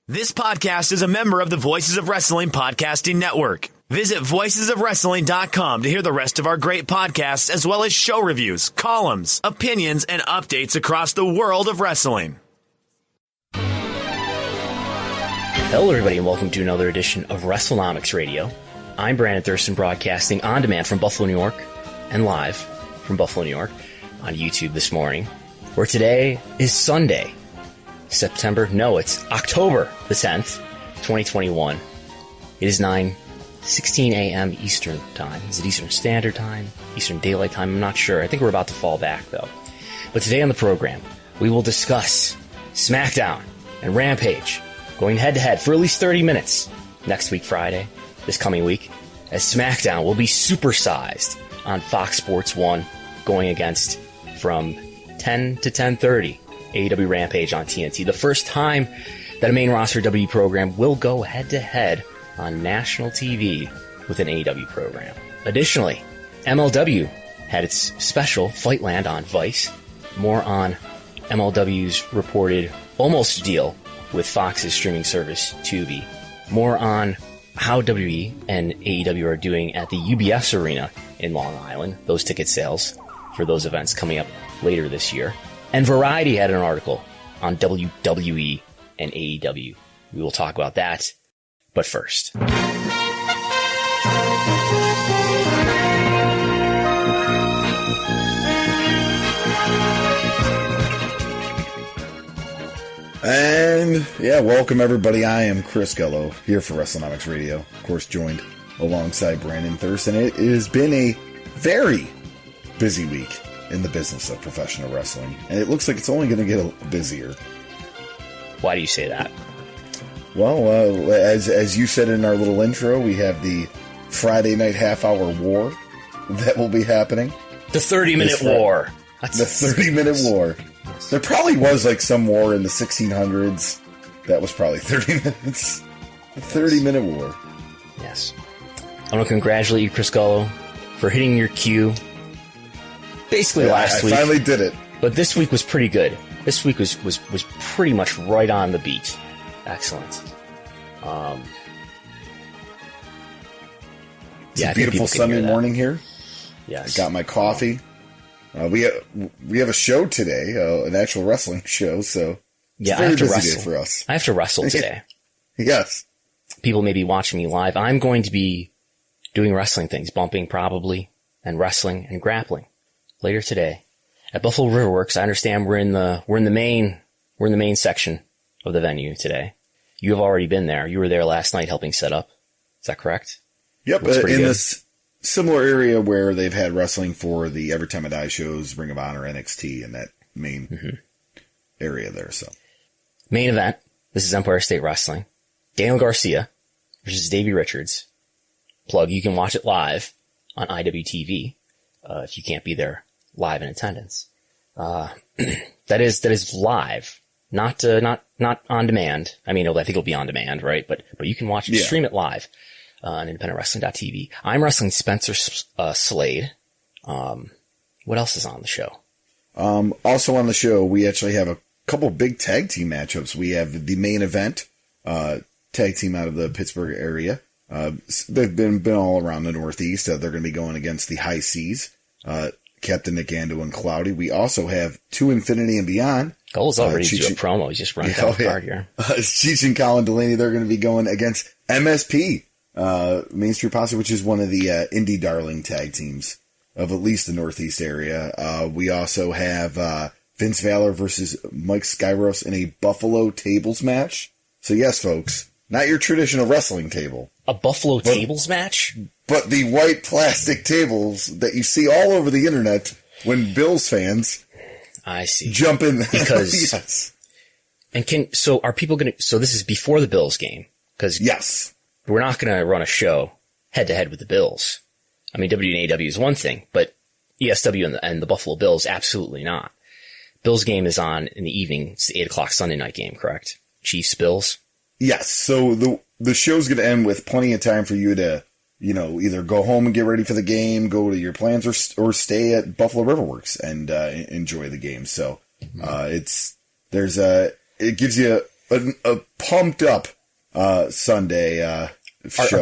This podcast is a member of the Voices of Wrestling Podcasting Network. Visit voicesofwrestling.com to hear the rest of our great podcasts, as well as show reviews, columns, opinions, and updates across the world of wrestling. Hello, everybody, and welcome to another edition of Wrestlenomics Radio. I'm Brandon Thurston, broadcasting on demand from Buffalo, New York, and live from Buffalo, New York on YouTube this morning, where today is Sunday, it's October the 10th, 2021. It is 9:16 a.m. Eastern Time. Is it Eastern Standard Time? Eastern Daylight Time? I'm not sure. I think we're about to fall back, though. But today on the program, we will discuss Smackdown and Rampage, going head-to-head for at least 30 minutes next week, Friday, this coming week, as Smackdown will be supersized on Fox Sports 1, going against from 10 to 10:30, AEW Rampage on TNT. The first time that a main roster WWE program will go head-to-head on national TV with an AEW program. Additionally, MLW had its special Fightland on Vice. More on MLW's reported almost deal with Fox's streaming service, Tubi. More on how WWE and AEW are doing at the UBS Arena in Long Island, those ticket sales for those events coming up later this year. And Variety had an article on WWE and AEW. We will talk about that, but first. And welcome everybody. I am Chris Gello here for Wrestlenomics Radio. Of course, joined alongside Brandon Thurston. It has been a very busy week in the business of professional wrestling, and it looks like it's only going to get busier. Why do you say that? Well, as you said in our little intro, we have the Friday night half-hour war that will be happening. The 30-minute war. The 30-minute war. There probably was like some war in the 1600s. That was probably 30 minutes. The 30-minute war. Yes. I want to congratulate you, Chris Gullo, for hitting your cue basically last week. I finally did it. But this week was pretty good. This week was pretty much right on the beat. Excellent. It's a beautiful Sunday morning here. Yes. I got my coffee. We have a show today, an actual wrestling show, so it's a very busy day for us. I have to wrestle today. Yes. People may be watching me live. I'm going to be doing wrestling things, bumping probably, and wrestling and grappling later today at Buffalo Riverworks. I understand we're in the main section of the venue today. You have already been there. You were there last night helping set up. Is that correct? Yep, in this similar area where they've had wrestling for the Every Time I Die shows, Ring of Honor, NXT, in that main area there. So, main event. This is Empire State Wrestling. Daniel Garcia versus Davey Richards. Plug, you can watch it live on IWTV if you can't be there live in attendance. That is live, not on demand. I mean, I think it'll be on demand, right? But you can watch it, stream it live on independentwrestling.tv. I'm wrestling Spencer Slade. What else is on the show? Also on the show, we actually have a couple big tag team matchups. We have the main event tag team out of the Pittsburgh area. They've been all around the Northeast. They're going to be going against the High Seas, Captain Nick Ando and Cloudy. We also have To Infinity and Beyond. Cole's already doing a promo. He's just running down the card here. Cheech and Colin Delaney, they're going to be going against MSP, Main Street Posse, which is one of the indie darling tag teams of at least the Northeast area. We also have Vince Valor versus Mike Skyros in a Buffalo tables match. So yes, folks, not your traditional wrestling table. A Buffalo tables match? But the white plastic tables that you see all over the internet when Bills fans jump in there. Because yes. And are people going to, so this is before the Bills game? Because yes, we're not going to run a show head to head with the Bills. I mean, WNAW is one thing, but ESW and the Buffalo Bills, absolutely not. Bills game is on in the evening. It's the 8 o'clock Sunday night game, correct? Chiefs Bills? Yes. So the show's going to end with plenty of time for you to, either go home and get ready for the game, go to your plans, or stay at Buffalo Riverworks and enjoy the game. So it gives you a pumped up Sunday show.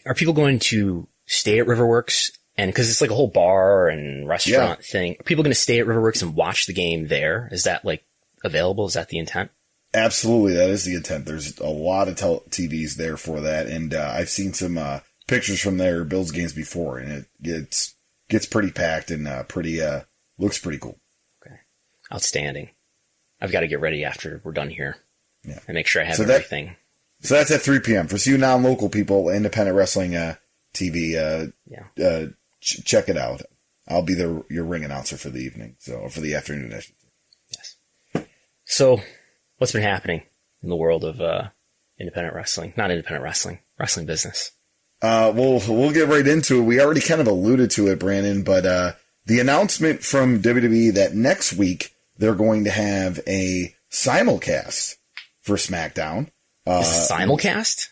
Are people going to stay at Riverworks? And because it's like a whole bar and restaurant thing, are people going to stay at Riverworks and watch the game there? Is that like available? Is that the intent? Absolutely, that is the intent. There's a lot of TVs there for that, and I've seen some pictures from their Bills games before, and it gets pretty packed and looks pretty cool. Okay, outstanding. I've got to get ready after we're done here and make sure I have everything. So that's at 3 p.m. For you non-local people, independent wrestling TV. Check it out. I'll be your ring announcer for the evening, so for the afternoon. Yes. So, what's been happening in the world of independent wrestling? Not independent wrestling business. We'll get right into it. We already kind of alluded to it, Brandon, but the announcement from WWE that next week they're going to have a simulcast for SmackDown. Simulcast?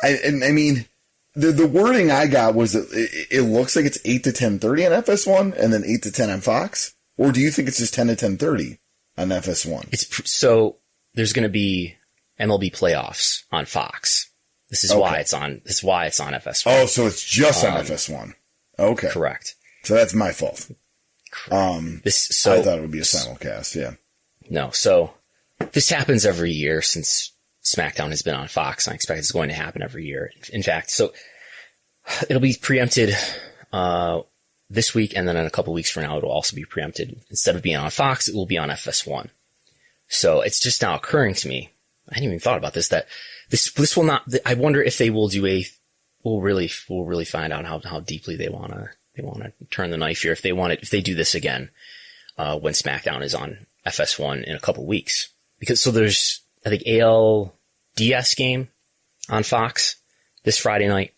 I mean, the wording I got was that it looks like it's 8 to 10:30 on FS1 and then 8 to 10 on Fox. Or do you think it's just 10 to 10:30 on FS1? So there's going to be MLB playoffs on Fox. This is why it's on. This is why it's on FS1. Oh, so it's just on FS1. Okay, correct. So that's my fault. I thought it would be a simulcast. Yeah. No. So this happens every year since SmackDown has been on Fox. I expect it's going to happen every year. In fact, so it'll be preempted this week, and then in a couple weeks from now, it'll also be preempted. Instead of being on Fox, it will be on FS1. So it's just now occurring to me. I hadn't even thought about this. That this will not. I wonder if they will do We'll really find out how deeply they want to turn the knife here. If they do this again when SmackDown is on FS1 in a couple weeks, because so there's I think ALDS game on Fox this Friday night,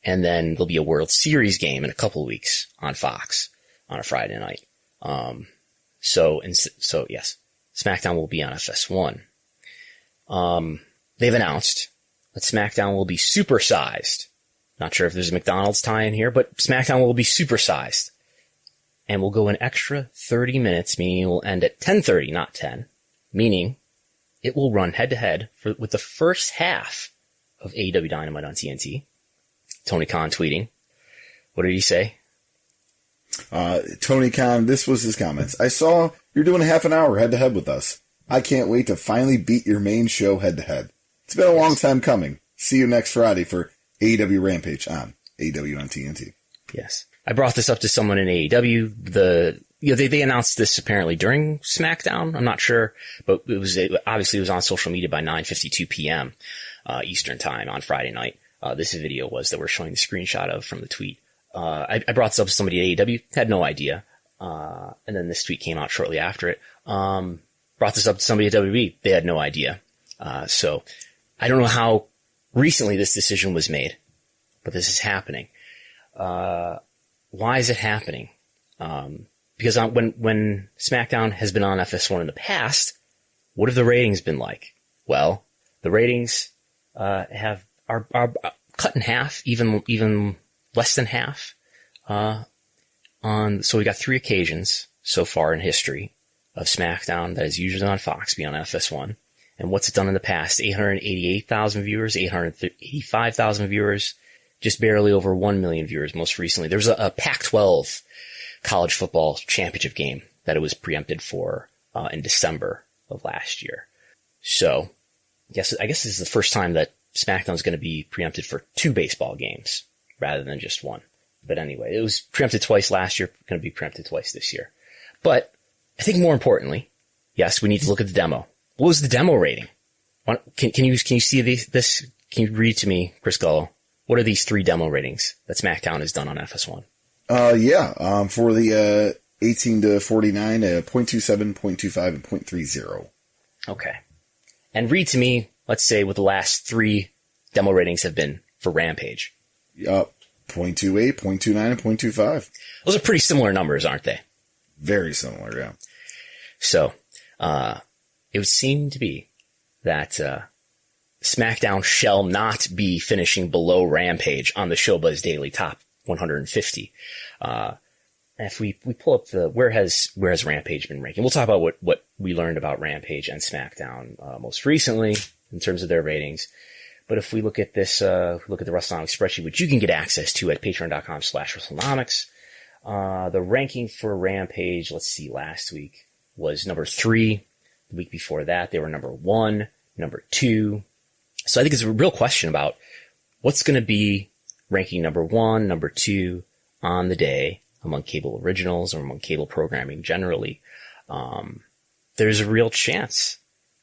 and then there'll be a World Series game in a couple of weeks on Fox on a Friday night. So yes, SmackDown will be on FS1. They've announced that SmackDown will be supersized. Not sure if there's a McDonald's tie-in here, but SmackDown will be supersized. And we'll go an extra 30 minutes, meaning it will end at 10:30, not 10. Meaning it will run head-to-head with the first half of AEW Dynamite on TNT. Tony Khan tweeting. What did he say? Tony Khan, this was his comments. I saw you're doing a half an hour head-to-head with us. I can't wait to finally beat your main show head-to-head. It's been a long time coming. See you next Friday for AEW Rampage on AEW on TNT. Yes. I brought this up to someone in AEW. They announced this apparently during SmackDown. I'm not sure, but obviously it was on social media by 9:52 p.m. Eastern time on Friday night. This video was that we're showing the screenshot of from the tweet. I brought this up to somebody at AEW, had no idea. And then this tweet came out shortly after it. Brought this up to somebody at WWE. They had no idea. So I don't know how recently this decision was made, but this is happening. Why is it happening? Because when SmackDown has been on FS1 in the past, what have the ratings been like? Well, the ratings are cut in half, even less than half. So we got 3 occasions so far in history of SmackDown that is usually on Fox be on FS1. And what's it done in the past? 888,000 viewers, 885,000 viewers, just barely over 1 million viewers most recently. There was a Pac-12 college football championship game that it was preempted for in December of last year. So I guess this is the first time that SmackDown is going to be preempted for 2 baseball games rather than just 1. But anyway, it was preempted twice last year, going to be preempted twice this year. But I think more importantly, yes, we need to look at the demo. What was the demo rating? Can you see this? Can you read to me, Chris Gullo? What are these 3 demo ratings that SmackDown has done on FS1? For the 18 to 49, 0.27, 0.25, and 0.30. Okay. And read to me, let's say, what the last 3 demo ratings have been for Rampage. 0.28, 0.29, and 0.25. Those are pretty similar numbers, aren't they? Very similar, yeah. So, it would seem to be that SmackDown shall not be finishing below Rampage on the Showbuzz Daily Top 150. And if we pull up where has Rampage been ranking? We'll talk about what we learned about Rampage and Smackdown most recently in terms of their ratings. But if we look at this, look at the Wrestlenomics spreadsheet, which you can get access to at patreon.com/Wrestlenomics, the ranking for Rampage, let's see, last week was number 3. The week before that, they were number 1, number 2. So I think it's a real question about what's going to be ranking number 1, number 2 on the day among cable originals or among cable programming generally. There's a real chance,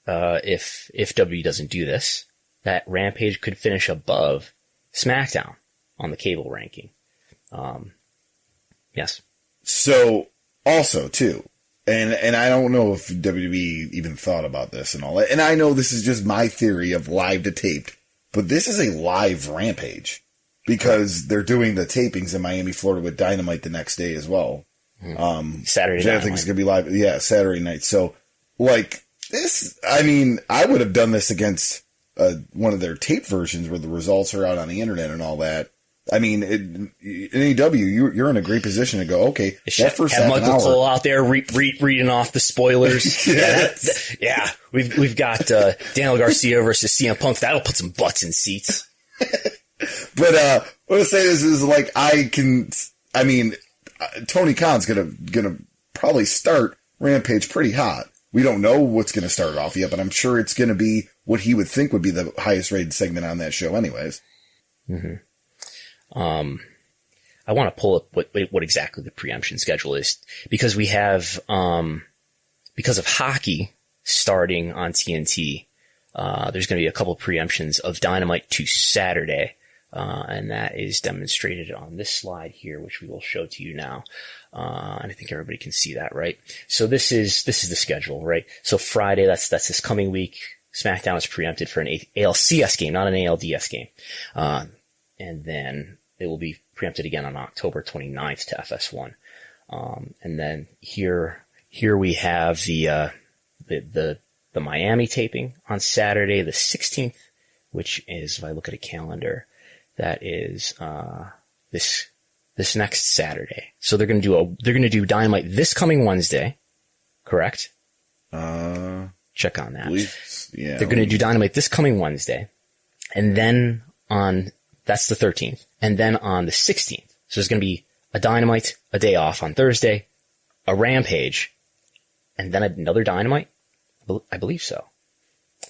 if WWE doesn't do this, that Rampage could finish above Smackdown on the cable ranking. Yes. So, also, too, and I don't know if WWE even thought about this and all that, and I know this is just my theory of live to taped, but this is a live Rampage, because they're doing the tapings in Miami, Florida with Dynamite the next day as well. Saturday night. I think it's going to be live. Yeah, Saturday night. So, like, this, I mean, I would have done this against one of their tape versions where the results are out on the internet and all that. I mean, in AEW, you're in a great position to go, okay, that first have half an Michael hour. Cole out there reading off the spoilers. Yeah. We've got Daniel Garcia versus CM Punk. That'll put some butts in seats. But what I say is like, Tony Khan's gonna probably start Rampage pretty hot. We don't know what's gonna start it off yet, but I'm sure it's gonna be what he would think would be the highest rated segment on that show anyways. Mm-hmm. I want to pull up what exactly the preemption schedule is, because we have, because of hockey starting on TNT, there's going to be a couple of preemptions of Dynamite to Saturday. And that is demonstrated on this slide here, which we will show to you now. And I think everybody can see that, right? So this is the schedule, right? So Friday, that's this coming week. Smackdown is preempted for an ALCS game, not an ALDS game. And then it will be preempted again on October 29th to FS1. And then here we have the Miami taping on Saturday, the 16th, which is, if I look at a calendar, that is, this next Saturday. So they're going to do Dynamite this coming Wednesday, correct? Check on that. Yeah. They're going to do Dynamite this coming Wednesday. And then that's the 13th. And then on the 16th. So there's going to be a Dynamite, a day off on Thursday, a Rampage, and then another Dynamite. I believe so.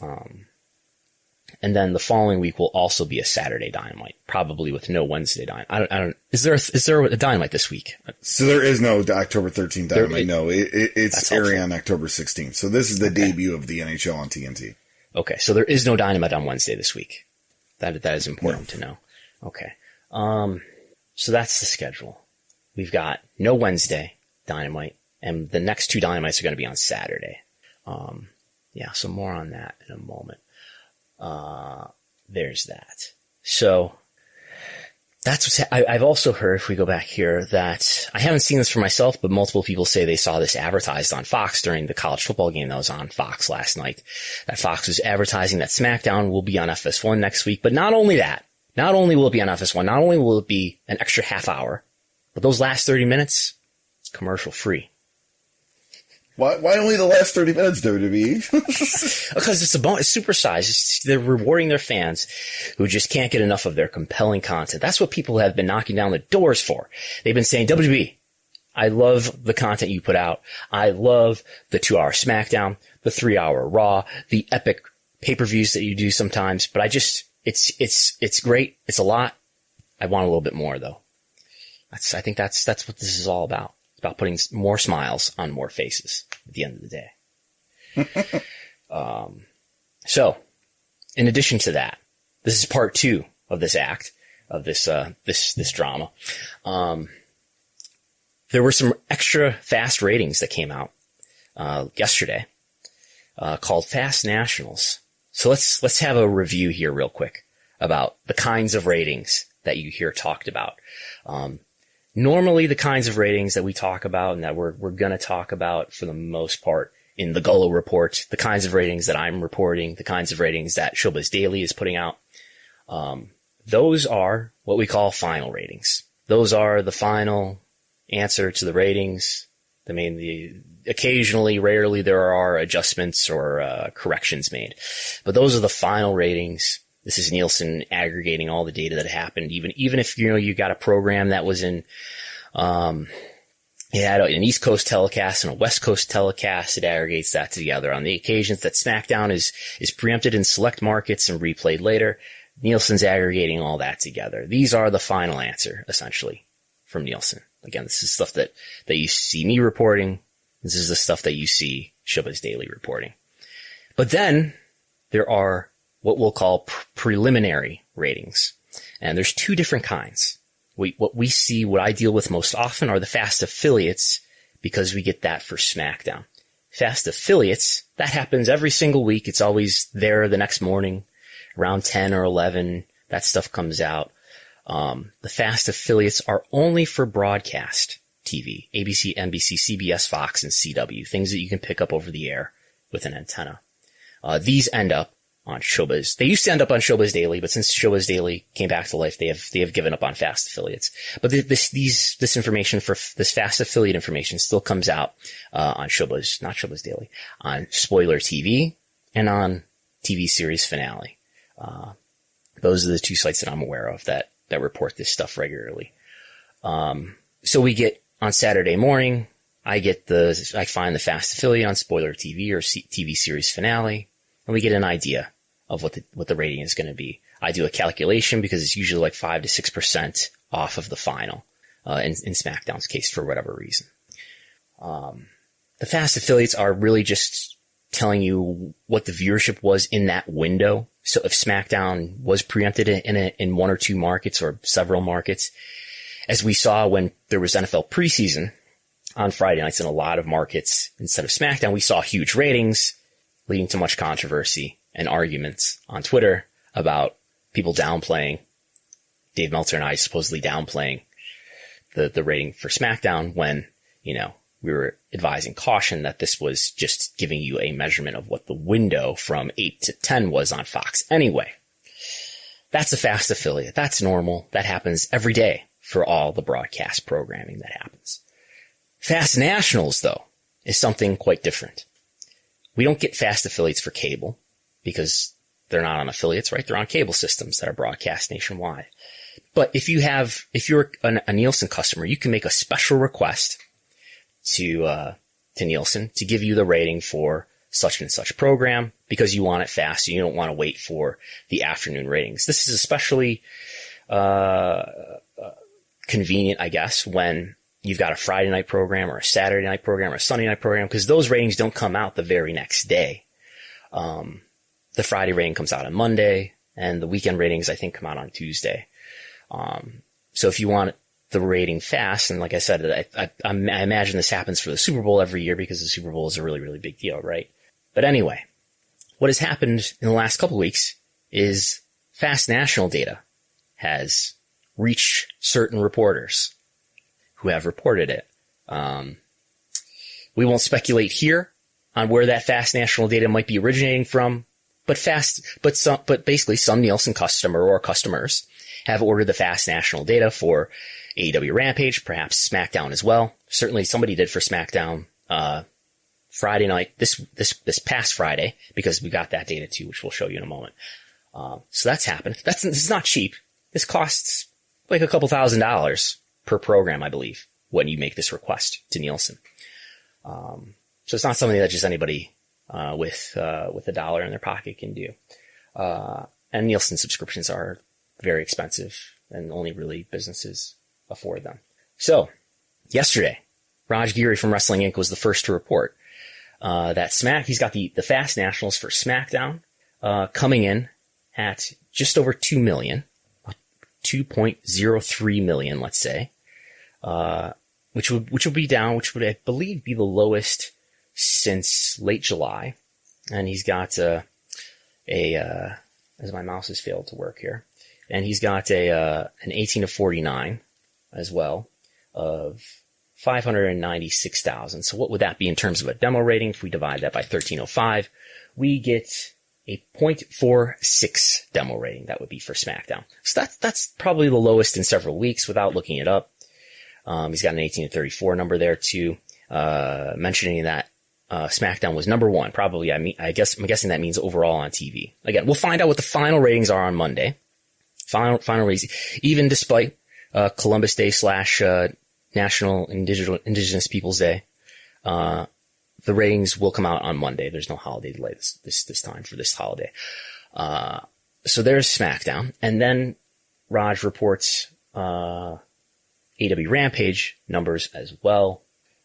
And then the following week will also be a Saturday Dynamite, probably with no Wednesday Dynamite. I don't, is there a Dynamite this week? So there is no October 13th Dynamite. No, it's airing on October 16th. So this is the debut of the NHL on TNT. Okay. So there is no Dynamite on Wednesday this week. That is important to know. Okay. So that's the schedule. We've got no Wednesday Dynamite, and the next 2 Dynamites are going to be on Saturday. Yeah, so more on that in a moment. There's that. So that's what's I've also heard, if we go back here, that I haven't seen this for myself, but multiple people say they saw this advertised on Fox during the college football game that was on Fox last night. That Fox was advertising that Smackdown will be on FS1 next week. But not only that, not only will it be on FS1, not only will it be an extra half hour, but those last 30 minutes, commercial free. Why only the last 30 minutes, WWE? Because it's supersized. They're rewarding their fans who just can't get enough of their compelling content. That's what people have been knocking down the doors for. They've been saying, WWE, I love the content you put out. I love the 2-hour Smackdown, the 3-hour Raw, the epic pay-per-views that you do sometimes. But it's great. It's a lot. I want a little bit more, though. I think that's what this is all about. It's about putting more smiles on more faces at the end of the day. So, in addition to that, this is part 2 of this act, of this drama. There were some extra fast ratings that came out, yesterday, called Fast Nationals. So let's have a review here real quick about the kinds of ratings that you hear talked about. Normally the kinds of ratings that we talk about and that we're going to talk about for the most part in the Gullo report, the kinds of ratings that I'm reporting, the kinds of ratings that Showbiz Daily is putting out, those are what we call final ratings. Those are the final answer to the ratings Occasionally, rarely, there are adjustments or corrections made. But those are the final ratings. This is Nielsen aggregating all the data that happened. Even if, you got a program that was in, it had an East Coast telecast and a West Coast telecast. It aggregates that together. On the occasions that Smackdown is preempted in select markets and replayed later, Nielsen's aggregating all that together. These are the final answer, essentially, from Nielsen. Again, this is stuff that you see me reporting. This is the stuff that you see Shubha's Daily reporting. But then there are what we'll call preliminary ratings. And there's two different kinds. What I deal with most often are the fast affiliates, because we get that for Smackdown. Fast affiliates, that happens every single week. It's always there the next morning around 10 or 11. That stuff comes out. The fast affiliates are only for broadcast TV, ABC, NBC, CBS, Fox, and CW, things that you can pick up over the air with an antenna. These end up on Shubha's. They used to end up on Shubha's Daily, but since Shubha's Daily came back to life, they have given up on fast affiliates. But this information for this fast affiliate information still comes out on not Shubha's Daily, on Spoiler TV and on TV series Finale. Those are the two sites that I'm aware of that report this stuff regularly. So we get on Saturday morning, I find the fast affiliate on Spoiler TV or TV series Finale, and we get an idea of what the rating is going to be. I do a calculation because it's usually like 5 to 6% off of the final, in Smackdown's case, for whatever reason. The fast affiliates are really just telling you what the viewership was in that window. So if Smackdown was preempted in one or two markets or several markets, as we saw when there was NFL preseason on Friday nights in a lot of markets instead of Smackdown, we saw huge ratings leading to much controversy and arguments on Twitter about people downplaying, Dave Meltzer and I supposedly downplaying the rating for Smackdown when, we were advising caution that this was just giving you a measurement of what the window from 8 to 10 was on Fox. Anyway, that's a fast affiliate. That's normal. That happens every day for all the broadcast programming that happens. Fast nationals, though, is something quite different. We don't get fast affiliates for cable because they're not on affiliates, right? They're on cable systems that are broadcast nationwide. But if you're a Nielsen customer, you can make a special request to Nielsen to give you the rating for such and such program because you want it fast. So you don't want to wait for the afternoon ratings. This is especially convenient, I guess, when you've got a Friday night program or a Saturday night program or a Sunday night program, because those ratings don't come out the very next day. The Friday rating comes out on Monday, and the weekend ratings, I think, come out on Tuesday. So if you want the rating fast, and like I said, I imagine this happens for the Super Bowl every year because the Super Bowl is a really, really big deal, right? But anyway, what has happened in the last couple of weeks is fast national data has reached certain reporters who have reported it. We won't speculate here on where that fast national data might be originating from, but basically some Nielsen customer or customers have ordered the fast national data for AEW Rampage, perhaps Smackdown as well. Certainly somebody did for Smackdown, Friday night, this past Friday, because we got that data too, which we'll show you in a moment. So that's happened. This is not cheap. This costs like a couple $1,000s per program, I believe, when you make this request to Nielsen. So it's not something that just anybody, with $1 in their pocket can do. And Nielsen subscriptions are very expensive and only really businesses afford them. So yesterday, Raj Giri from Wrestling Inc. was the first to report, that he's got the fast nationals for Smackdown, coming in at just over 2 million, 2.03 million, let's say, which would be down, which would, I believe, be the lowest since late July. And he's got, as my mouse has failed to work here, and he's got an 18 to 49 as well of 596,000. So what would that be in terms of a demo rating? If we divide that by 1305, we get a 0.46 demo rating. That would be for Smackdown. So that's probably the lowest in several weeks without looking it up. He's got an 18 to 34 number there too. mentioning that SmackDown was number one. Probably, I'm guessing that means overall on TV. Again, we'll find out what the final ratings are on Monday. Final ratings, even despite Columbus Day / National Indigenous Peoples Day. The ratings will come out on Monday. There's no holiday delay this time for this holiday. So there's SmackDown, and then Raj reports AEW Rampage numbers as well.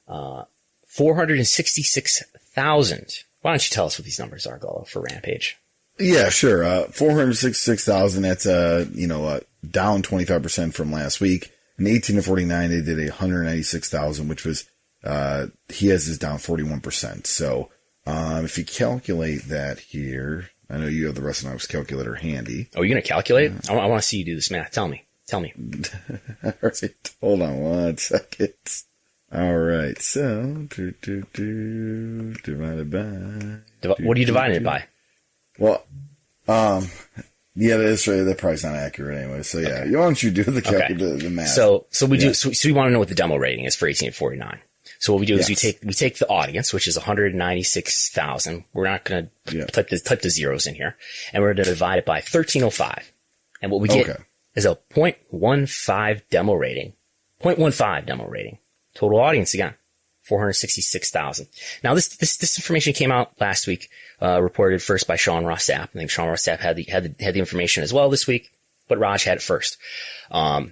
466,000. Why don't you tell us what these numbers are, Gullo, for Rampage? Yeah, sure. 466,000. That's down 25% from last week. In 18 to 49, they did 196,000, which was he has this down 41%. So if you calculate that here, I know you have the Wrestlenomics calculator handy. Oh, you're gonna calculate? I want to see you do this math. Tell me. All right, hold on 1 second. All right, so divided by. What are you dividing it by? Well, yeah, that's right. That probably not accurate anyway. So yeah, why don't you do the the math? So we do. So we want to know what the demo rating is for 18 to 49. So what we do is we take the audience, which is 196,000. We're not going to type the zeros in here, and we're going to divide it by 1305. And what we get is a 0.15 demo rating. 0.15 demo rating. Total audience again, 466,000. Now this information came out last week, reported first by Sean Ross Sapp. I think Sean Ross Sapp had the information as well this week, but Raj had it first. So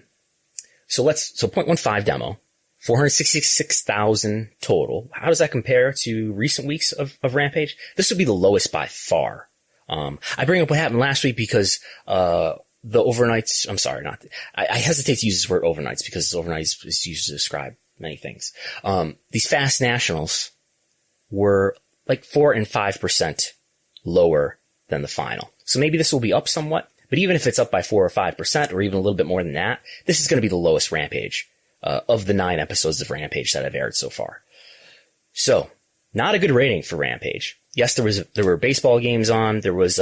0.15 demo, 466,000 total. How does that compare to recent weeks of Rampage? This would be the lowest by far. I bring up what happened last week because, the overnights, I hesitate to use this word overnights because overnights is used to describe many things. These fast nationals were like 4 and 5% lower than the final. So maybe this will be up somewhat, but even if it's up by 4 or 5% or even a little bit more than that, this is going to be the lowest Rampage, of the 9 episodes of Rampage that I've aired so far. So not a good rating for Rampage. Yes, there were baseball games on. There was,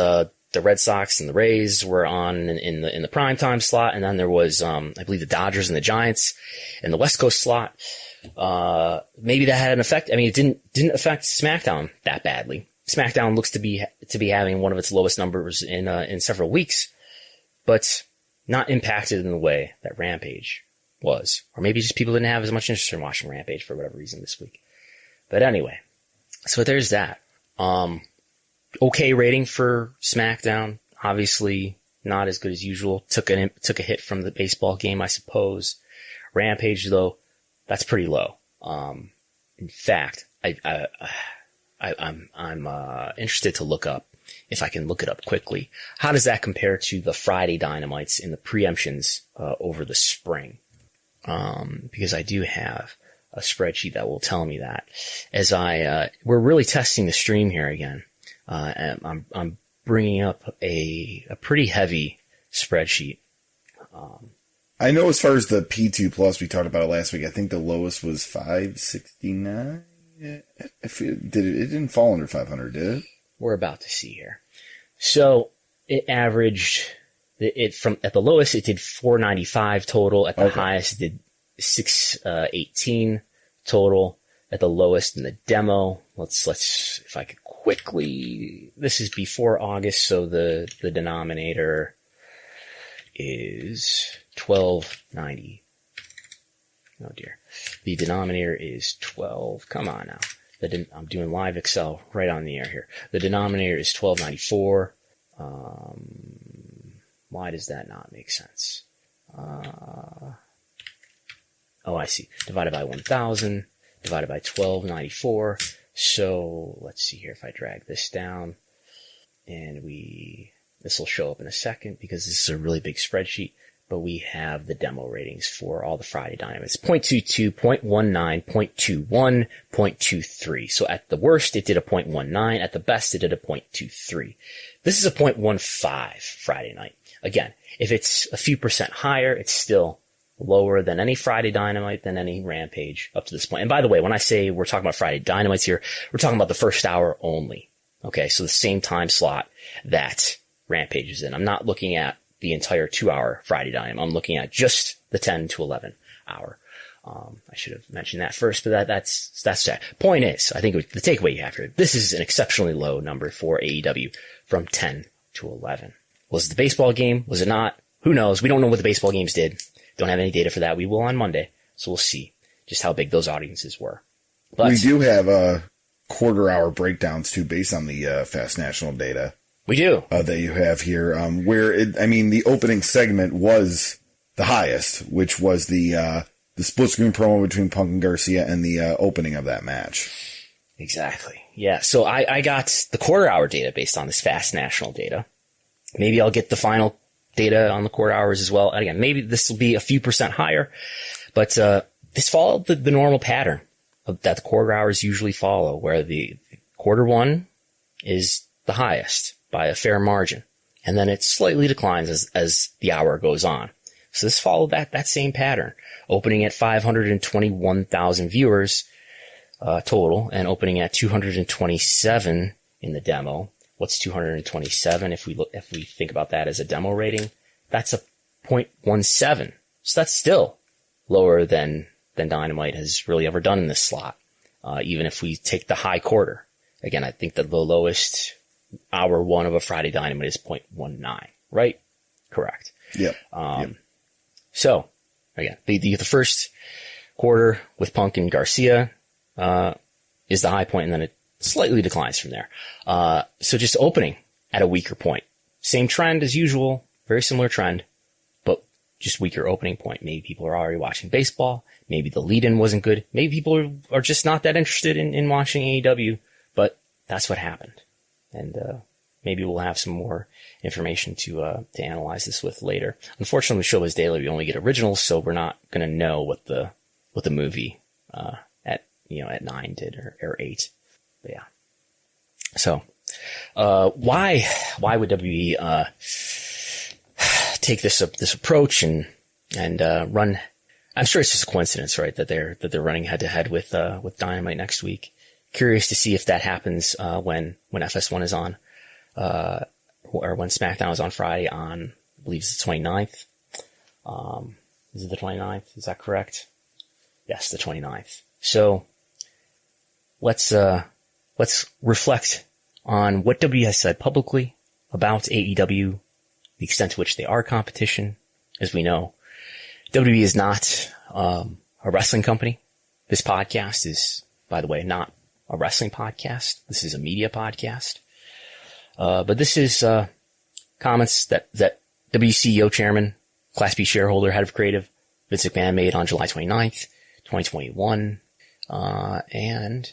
the Red Sox and the Rays were on in the primetime slot, and then there was I believe the Dodgers and the Giants in the West Coast slot. Maybe that had an effect. I mean, it didn't affect SmackDown that badly. SmackDown looks to be having one of its lowest numbers in several weeks, but not impacted in the way that Rampage was. Or maybe just people didn't have as much interest in watching Rampage for whatever reason this week. But anyway, so there's that. Okay rating for SmackDown. Obviously not as good as usual. Took a hit from the baseball game, I suppose. Rampage though, that's pretty low. In fact, I'm interested to look up, if I can look it up quickly. How does that compare to the Friday Dynamites in the preemptions, over the spring? Because I do have a spreadsheet that will tell me that as we're really testing the stream here again. And I'm bringing up a pretty heavy spreadsheet. I know as far as the P2 Plus, we talked about it last week. I think the lowest was 569. It didn't fall under 500, did it? We're about to see here. So it averaged at the lowest, it did 495 total. At the highest, it did 618 total. At the lowest in the demo, let's if I could quickly, this is before August, so the denominator is 1290. Oh dear. The denominator is 12. Come on now. I'm doing live Excel right on the air here. The denominator is 1294. Why does that not make sense? I see. Divided by 1000. Divided by 1294. So let's see here if I drag this down, and this will show up in a second because this is a really big spreadsheet, but we have the demo ratings for all the Friday Dynamites. 0.22, 0.19, 0.21, 0.23. So at the worst, it did a 0.19. At the best, it did a 0.23. This is a 0.15 Friday night. Again, if it's a few percent higher, it's still lower than any Friday Dynamite, than any Rampage up to this point. And by the way, when I say we're talking about Friday Dynamites here, we're talking about the first hour only. Okay, so the same time slot that Rampage is in. I'm not looking at the entire 2-hour Friday Dynamite. I'm looking at just the 10 to 11 hour. I should have mentioned that first, but that's that. Point is, I think the takeaway you have here, this is an exceptionally low number for AEW from 10 to 11. Was it the baseball game? Was it not? Who knows? We don't know what the baseball games did. Don't have any data for that. We will on Monday. So we'll see just how big those audiences were. But we do have quarter-hour breakdowns, too, based on the Fast National data. We do. That you have here, where, the opening segment was the highest, which was the split-screen promo between Punk and Garcia and the opening of that match. Exactly. Yeah, so I got the quarter-hour data based on this Fast National data. Maybe I'll get the final data on the quarter hours as well. And again, maybe this will be a few percent higher, but this followed the normal pattern that the quarter hours usually follow, where the quarter one is the highest by a fair margin, and then it slightly declines as the hour goes on. So this followed that same pattern, opening at 521,000 viewers total, and opening at 227 in the demo. What's 227? If we think about that as a demo rating, that's a 0.17. So that's still lower than Dynamite has really ever done in this slot. Even if we take the high quarter. Again, I think that the lowest hour one of a Friday Dynamite is 0.19, right? Correct. Yep. So again, the first quarter with Punk and Garcia, is the high point, and then it slightly declines from there. So just opening at a weaker point. Same trend as usual, very similar trend, but just weaker opening point. Maybe people are already watching baseball. Maybe the lead-in wasn't good. Maybe people are just not that interested in watching AEW, but that's what happened. And maybe we'll have some more information to analyze this with later. Unfortunately, the show is daily. We only get originals, so we're not going to know what the movie at 9 did or 8. But yeah. So, why would WWE take this approach and run? I'm sure it's just a coincidence, right? That they're running head to head with Dynamite next week. Curious to see if that happens when FS1 is on, or when Smackdown is on Friday on, I believe it's the 29th. Is it the 29th? Is that correct? Yes, the 29th. So let's reflect on what WWE has said publicly about AEW, the extent to which they are competition. As we know, WWE is not a wrestling company. This podcast is, by the way, not a wrestling podcast. This is a media podcast. But this is comments that WCEO chairman, Class B shareholder, head of creative, Vince McMahon made on July 29th, 2021. And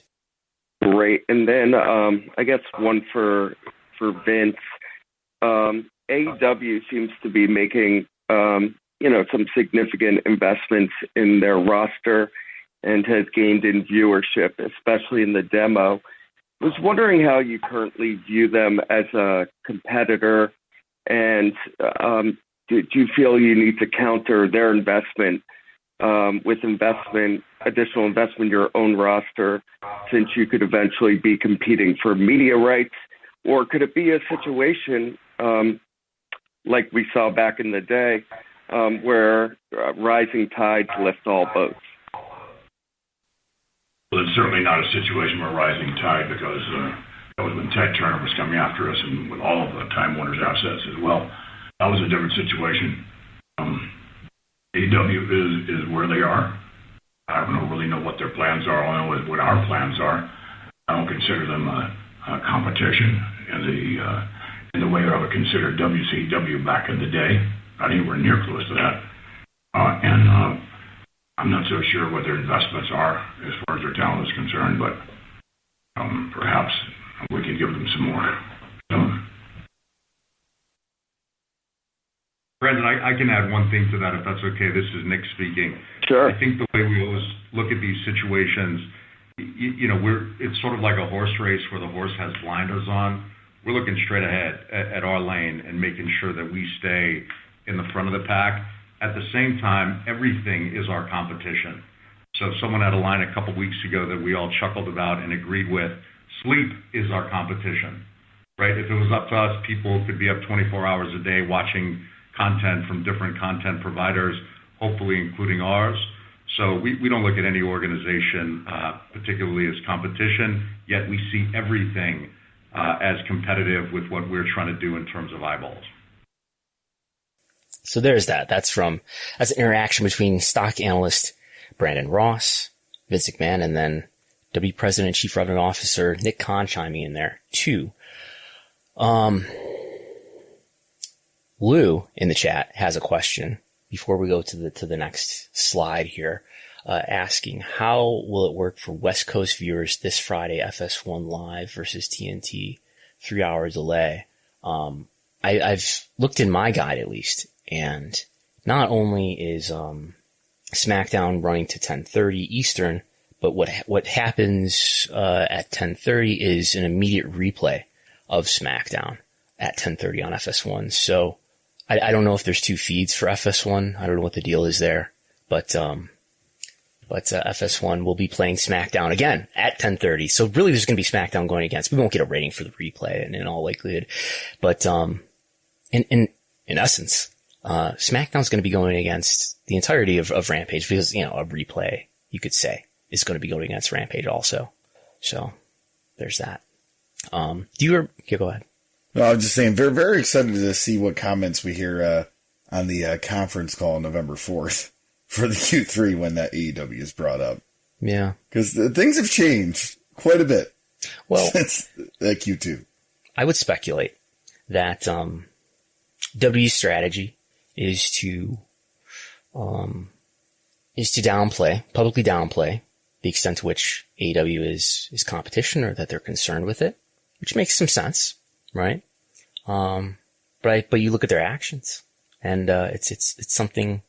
great. And then I guess one for Vince. AEW seems to be making some significant investments in their roster and has gained in viewership, especially in the demo. I was wondering how you currently view them as a competitor, and do you feel you need to counter their investment with additional investment in your own roster, since you could eventually be competing for media rights? Or could it be a situation like we saw back in the day where rising tides lift all boats? Well, it's certainly not a situation where rising tide, because that was when Ted Turner was coming after us and with all of the Time Warner's assets as well. That was a different situation. AEW is where they are. I don't really know what their plans are. All I know is what our plans are. I don't consider them a competition in the way I would consider WCW back in the day. Not anywhere near close to that. And I'm not so sure what their investments are as far as their talent is concerned, but perhaps we can give them some more. Brandon, I can add one thing to that, if that's okay. This is Nick speaking. Sure. I think the way we always look at these situations, it's sort of like a horse race where the horse has blinders on. We're looking straight ahead at our lane and making sure that we stay in the front of the pack. At the same time, everything is our competition. So someone had a line a couple weeks ago that we all chuckled about and agreed with. Sleep is our competition, right? If it was up to us, people could be up 24 hours a day watching content from different content providers, hopefully including ours. So we don't look at any organization particularly as competition, yet we see everything as competitive with what we're trying to do in terms of eyeballs. So there's that. That's an interaction between stock analyst Brandon Ross, Vince McMahon, and then W President and Chief Revenue Officer Nick Khan chiming in there too. Lou in the chat has a question before we go to the next slide here, asking how will it work for West Coast viewers this Friday, FS1 Live versus TNT, 3-hour delay. I've looked in my guide at least, and not only is SmackDown running to 10:30 Eastern, but what happens at 10:30 is an immediate replay of SmackDown at 10:30 on FS1. So I don't know if there's two feeds for FS1. I don't know what the deal is there, but FS1 will be playing SmackDown again at 10:30. So really, there's going to be SmackDown going against. We won't get a rating for the replay, in all likelihood, but in essence, SmackDown's going to be going against the entirety of Rampage because a replay, you could say, is going to be going against Rampage also. So there's that. Go ahead. No, I'm just saying, very, very excited to see what comments we hear on the conference call November 4th for the Q3 when that AEW is brought up. Yeah. Because things have changed quite a bit since that Q2. I would speculate that WWE's strategy is to publicly downplay the extent to which AEW is competition, or that they're concerned with it, which makes some sense, right? But you look at their actions, and it's something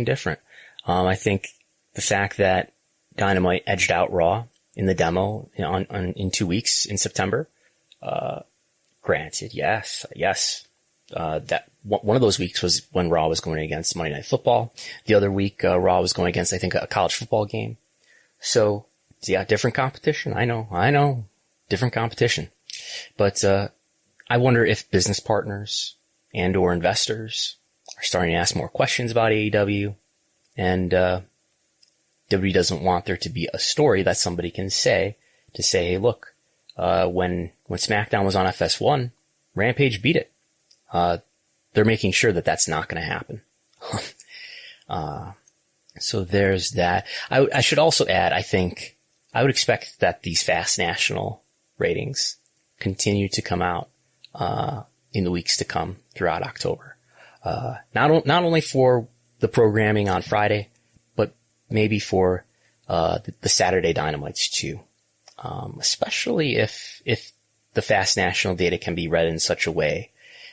different. I think the fact that Dynamite edged out Raw in the demo in 2 weeks in September, granted, yes, that one of those weeks was when Raw was going against Monday Night Football. The other week, Raw was going against, I think, a college football game. So, yeah, different competition. I know, different competition. But I wonder if business partners and or investors are starting to ask more questions about AEW, and WWE doesn't want there to be a story that somebody can say, hey, look, when SmackDown was on FS1, Rampage beat it. They're making sure that that's not going to happen. So there's that. I should also add, I think I would expect that these fast national ratings continue to come out in the weeks to come throughout October. Not only for the programming on Friday, but maybe for the Saturday Dynamites too. Especially if the fast national data can be read in such a way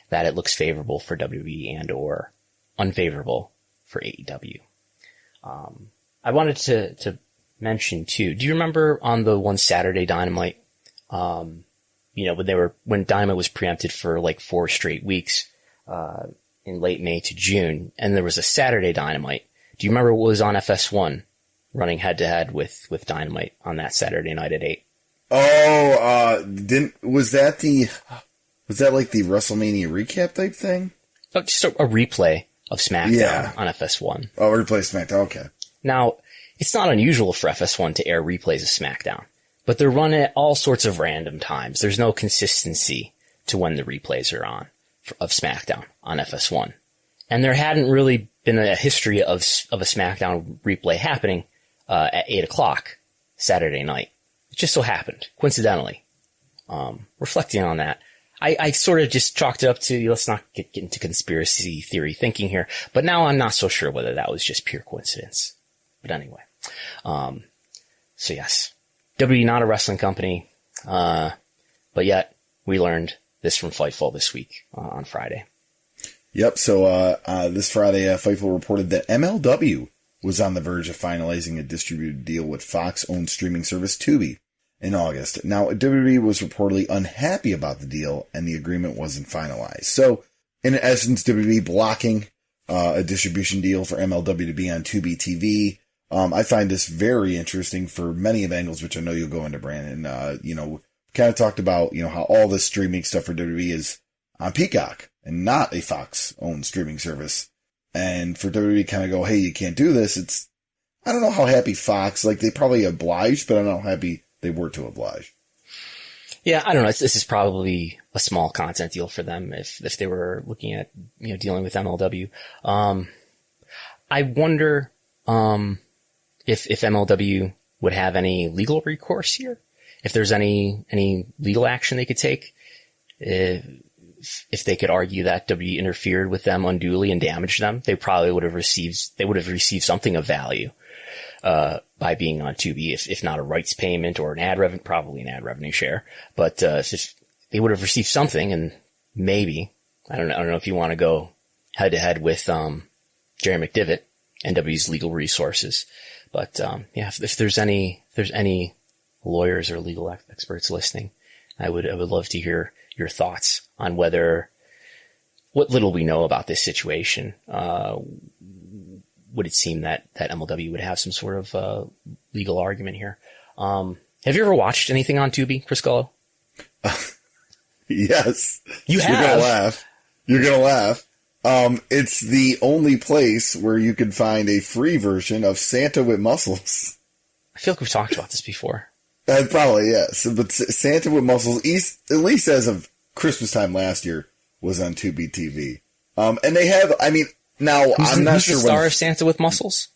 that it looks favorable for WWE and or unfavorable for AEW. I wanted to mention too, do you remember on the one Saturday Dynamite, when Dynamite was preempted for like 4 straight weeks, in late May to June, and there was a Saturday Dynamite. Do you remember what was on FS1 running head to head with Dynamite on that Saturday night at 8? Was that like the WrestleMania recap type thing? Oh, just a replay of SmackDown on FS1. Oh, replay SmackDown, okay. Now, it's not unusual for FS1 to air replays of SmackDown, but they're run at all sorts of random times. There's no consistency to when the replays are on of SmackDown on FS1. And there hadn't really been a history of a SmackDown replay happening at 8 o'clock Saturday night. It just so happened, coincidentally. Reflecting on that, I sort of just chalked it up to, let's not get into conspiracy theory thinking here, but now I'm not so sure whether that was just pure coincidence. But anyway, so yes, WWE not a wrestling company, but yet we learned this from Fightful this week on Friday. Yep. So this Friday, Fightful reported that MLW was on the verge of finalizing a distributed deal with Fox-owned streaming service Tubi in August. Now, WWE was reportedly unhappy about the deal, and the agreement wasn't finalized. So, in essence, WWE blocking a distribution deal for MLW to be on Tubi TV. I find this very interesting for many of angles, which I know you'll go into, Brandon. Kind of talked about, how all this streaming stuff for WWE is on Peacock and not a Fox-owned streaming service. And for WWE to kind of go, hey, you can't do this, I don't know how happy Fox, like they probably obliged, but I don't know how happy they were to oblige. Yeah, I don't know. This is probably a small content deal for them if they were looking at, dealing with MLW. I wonder, if MLW would have any legal recourse here, if there's any legal action they could take, if they could argue that WWE interfered with them unduly and damaged them, they would have received something of value, by being on Tubi, if not a rights payment or probably an ad revenue share. But, if they would have received something, and maybe, I don't know if you want to go head to head with, Jerry McDivitt, NW's legal resources. But, if there's any lawyers or legal experts listening, I would love to hear your thoughts on what little we know about this situation. Would it seem that MLW would have some sort of legal argument here? Have you ever watched anything on Tubi, Chris Gullo? Yes. You have? You're gonna laugh. It's the only place where you can find a free version of Santa with Muscles. I feel like we've talked about this before. Probably, yes. But Santa with Muscles, at least as of Christmas time last year, was on Tubi TV. And they have, now, I'm not sure who's the star of Santa with Muscles?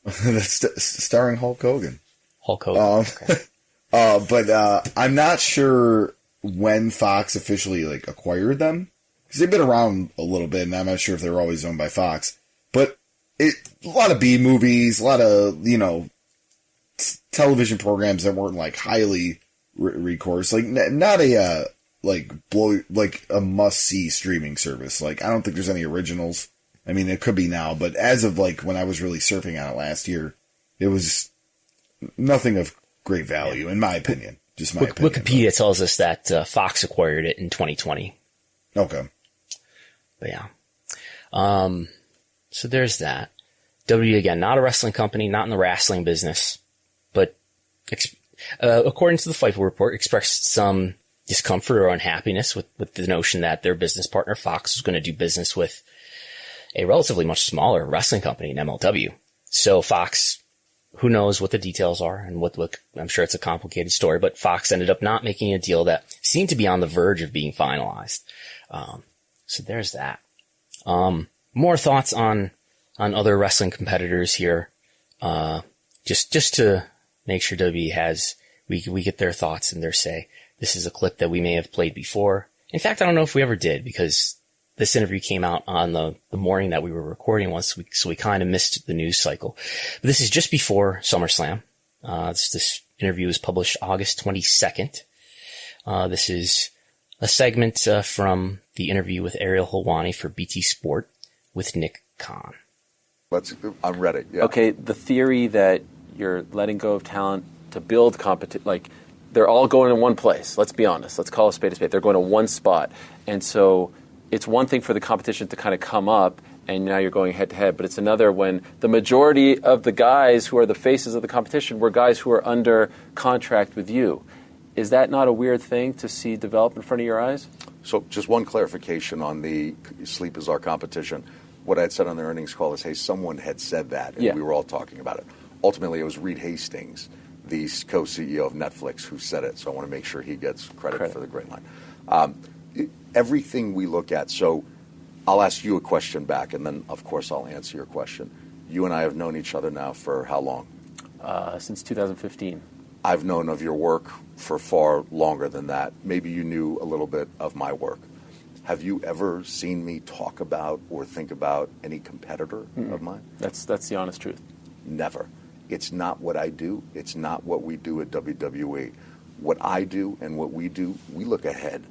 That's starring Hulk Hogan. Hulk Hogan. Okay. But I'm not sure when Fox officially acquired them, because they've been around a little bit, and I'm not sure if they were always owned by Fox. But a lot of B movies, a lot of television programs that weren't highly recourse, not a a must see streaming service. I don't think there's any originals. It could be now, but as of when I was really surfing on it last year, it was nothing of great value, in my opinion. Just my opinion. Wikipedia tells us that Fox acquired it in 2020. Okay. But yeah. So there's that. WWE, again, not a wrestling company, not in the wrestling business, but according to the Fightful report, expressed some discomfort or unhappiness with the notion that their business partner Fox was going to do business with a relatively much smaller wrestling company in MLW. So Fox, who knows what the details are, and what I'm sure it's a complicated story, but Fox ended up not making a deal that seemed to be on the verge of being finalized. So there's that. More thoughts on other wrestling competitors here. Just to make sure WWE we get their thoughts and their say. This is a clip that we may have played before. In fact, I don't know if we ever did, because this interview came out on the morning that we were recording once, so we kind of missed the news cycle. But this is just before SummerSlam. This interview was published August 22nd. This is a segment from the interview with Ariel Helwani for BT Sport with Nick Khan. I'm ready. Yeah. Okay, the theory that you're letting go of talent to build competition, they're all going in one place. Let's be honest. Let's call a spade a spade. They're going to one spot. And so it's one thing for the competition to kind of come up, and now you're going head-to-head, but it's another when the majority of the guys who are the faces of the competition were guys who are under contract with you. Is that not a weird thing to see develop in front of your eyes? So just one clarification on the sleep is our competition. What I had said on the earnings call is, hey, someone had said that, and we were all talking about it. Ultimately, it was Reed Hastings, the co-CEO of Netflix, who said it, so I want to make sure he gets credit for the great line. Everything we look at, so I'll ask you a question back, and then, of course, I'll answer your question. You and I have known each other now for how long? Since 2015. I've known of your work for far longer than that. Maybe you knew a little bit of my work. Have you ever seen me talk about or think about any competitor of mine? That's the honest truth. Never. It's not what I do. It's not what we do at WWE. What I do and what we do, we look ahead.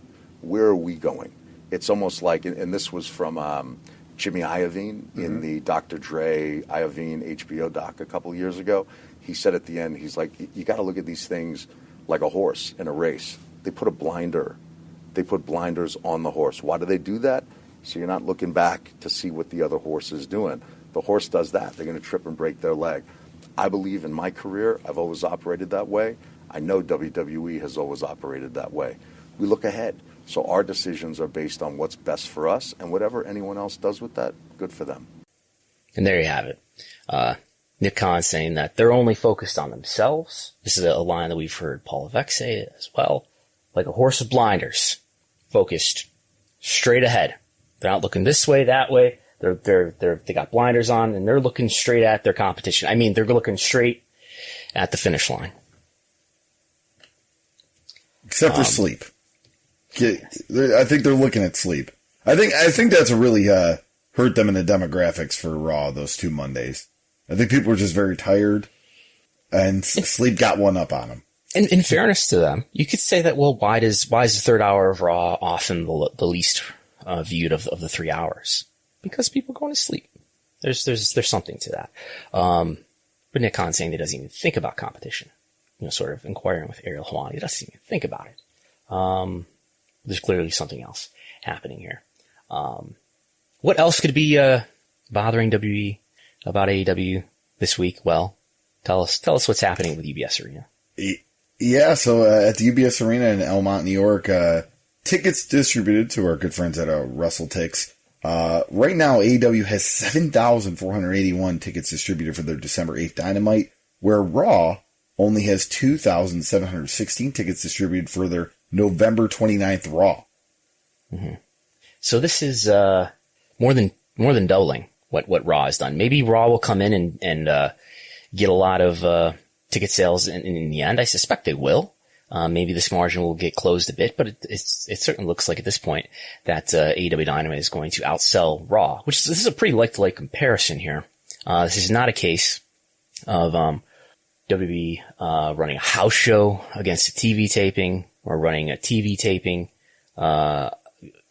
Where are we going? It's almost like, and this was from Jimmy Iovine in the Dr. Dre Iovine HBO doc a couple of years ago. He said at the end, he's like, you got to look at these things like a horse in a race. They put blinders on the horse. Why do they do that? So you're not looking back to see what the other horse is doing. The horse does that. They're going to trip and break their leg. I believe in my career, I've always operated that way. I know WWE has always operated that way. We look ahead. So our decisions are based on what's best for us, and whatever anyone else does with that, good for them. And there you have it. Nick Khan saying that they're only focused on themselves. This is a line that we've heard Paul Levesque say as well. Like a horse with blinders, focused straight ahead. They're not looking this way, that way. They got blinders on and they're looking straight at their competition. I mean, they're looking straight at the finish line. Except for sleep. I think they're looking at sleep. I think that's a really hurt them in the demographics for Raw those 2 Mondays. I think people were just very tired, and sleep got one up on them. In fairness to them, you could say that, well, why is the third hour of Raw often the least viewed of the 3 hours? Because people are going to sleep. There's something to that. But Nick Khan saying he doesn't even think about competition. Sort of inquiring with Ariel Helwani. He doesn't even think about it. There's clearly something else happening here. What else could be bothering WWE about AEW this week? Well, tell us what's happening with UBS Arena. Yeah, so at the UBS Arena in Elmont, New York, tickets distributed to our good friends at WrestleTix. Right now, AEW has 7,481 tickets distributed for their December 8th Dynamite, where Raw only has 2,716 tickets distributed for their November 29th Raw. Mm-hmm. So this is more than doubling what Raw has done. Maybe Raw will come in and get a lot of ticket sales in the end. I suspect they will. Maybe this margin will get closed a bit, but it certainly looks like at this point that AEW Dynamite is going to outsell Raw, this is a pretty like-to-like comparison here. This is not a case of WWE running a house show against a TV taping, or running a TV taping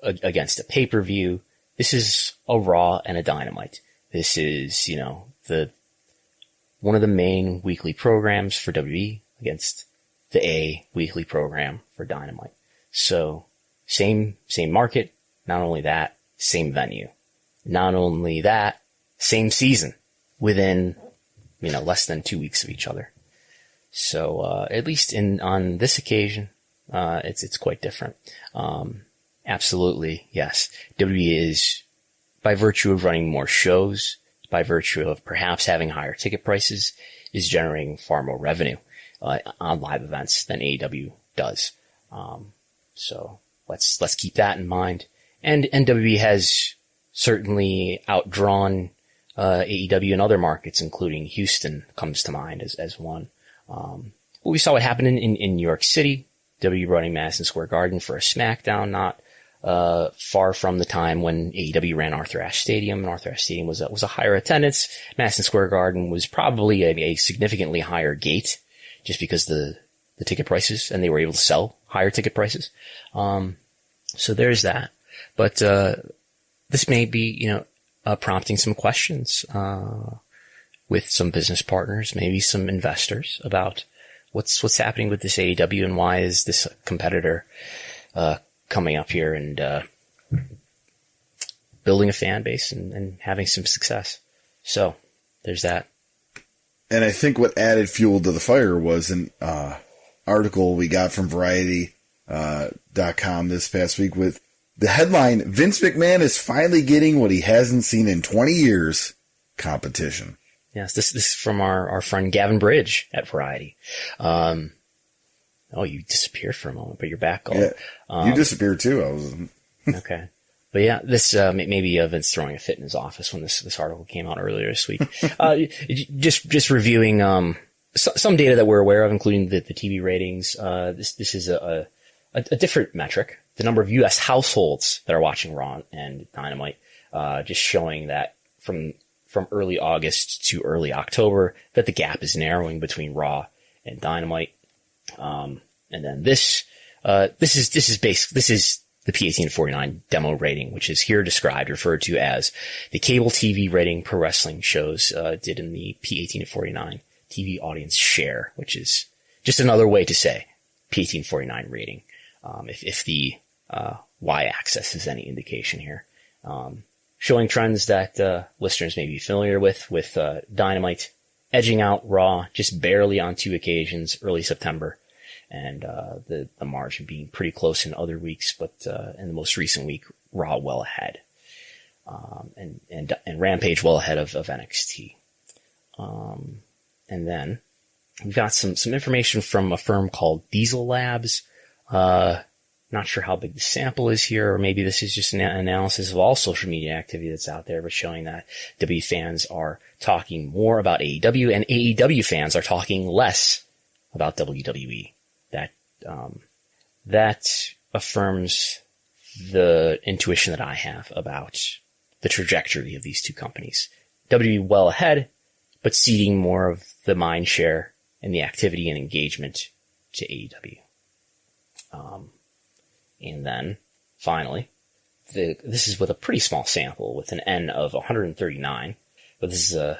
against a pay-per-view. This is a Raw and a Dynamite. This is, one of the main weekly programs for WWE against the A weekly program for Dynamite. So, same market. Not only that, same venue. Not only that, same season within, less than 2 weeks of each other. So, at least on this occasion, it's quite different. Absolutely, yes. WWE is, by virtue of running more shows, by virtue of perhaps having higher ticket prices, is generating far more revenue on live events than AEW does. So let's keep that in mind. And WWE has certainly outdrawn AEW in other markets, including Houston comes to mind as one. We saw what happened in New York City. WWE running Madison Square Garden for a Smackdown, not far from the time when AEW ran Arthur Ashe Stadium, and Arthur Ashe Stadium was a higher attendance. Madison Square Garden was probably a significantly higher gate, just because the ticket prices, and they were able to sell higher ticket prices. So there's that. But this may be, prompting some questions with some business partners, maybe some investors, about what's happening with this AEW and why is this competitor coming up here and building a fan base and having some success. So there's that. And I think what added fuel to the fire was an article we got from Variety.com this past week with the headline, Vince McMahon is finally getting what he hasn't seen in 20 years, competition. Yes, this is from our friend Gavin Bridge at Variety. You disappeared for a moment, but you're back. Yeah, you disappeared too. Okay. But yeah, this maybe Vince throwing a fit in his office when this article came out earlier this week. Just reviewing some data that we're aware of, including the TV ratings. This is a different metric. The number of U.S. households that are watching Raw and Dynamite, just showing that from early August to early October, that the gap is narrowing between Raw and Dynamite. And then this is the P18 to 49 demo rating, which is here referred to as the cable TV rating pro wrestling shows did in the P18 to 49 TV audience share, which is just another way to say P18 to 49 rating. If the y-axis is any indication here, showing trends that listeners may be familiar with Dynamite edging out Raw just barely on 2 occasions, early September. And the margin being pretty close in other weeks, but in the most recent week, Raw well ahead, and Rampage well ahead of NXT. And then we've got some information from a firm called Diesel Labs. Not sure how big the sample is here, or maybe this is just an analysis of all social media activity that's out there, but showing that WWE fans are talking more about AEW, and AEW fans are talking less about WWE. That affirms the intuition that I have about the trajectory of these two companies. WWE well ahead, but ceding more of the mind share and the activity and engagement to AEW. And then, finally, this is with a pretty small sample, with an N of 139, but this is a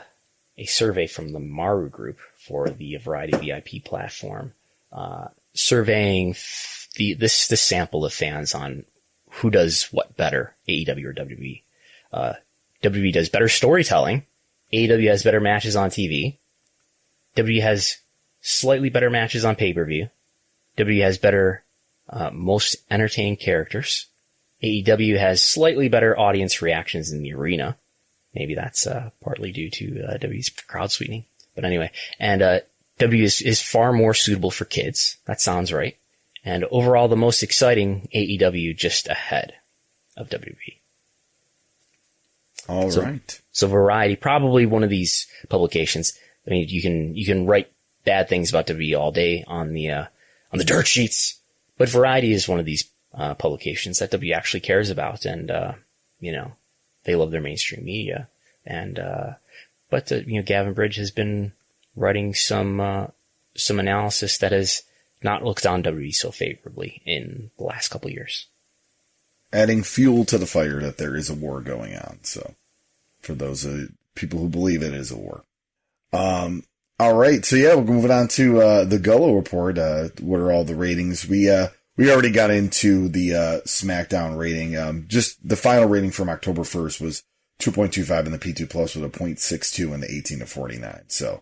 survey from the Maru Group for the Variety VIP platform, surveying this sample of fans on who does what better, AEW or WWE. WWE does better storytelling, AEW has better matches on TV, WWE has slightly better matches on pay-per-view, WWE has better most entertaining characters. AEW has slightly better audience reactions in the arena. Maybe that's partly due to WWE's crowd sweetening. But anyway, and W is far more suitable for kids. That sounds right. And overall, the most exciting, AEW just ahead of WWE. All right. So Variety, probably one of these publications. I mean, you can write bad things about WWE all day on the dirt sheets. But Variety is one of these publications that W actually cares about, and they love their mainstream media. And but Gavin Bridge has been writing some analysis that has not looked on WWE so favorably in the last couple of years, adding fuel to the fire that there is a war going on. So, for those people who believe it is a war. All right, so yeah, we're moving on to the Gullo report. What are all the ratings? We already got into the Smackdown rating. Just the final rating from October 1st was 2.25 in the P2 Plus with a 0.62 in the 18 to 49. So,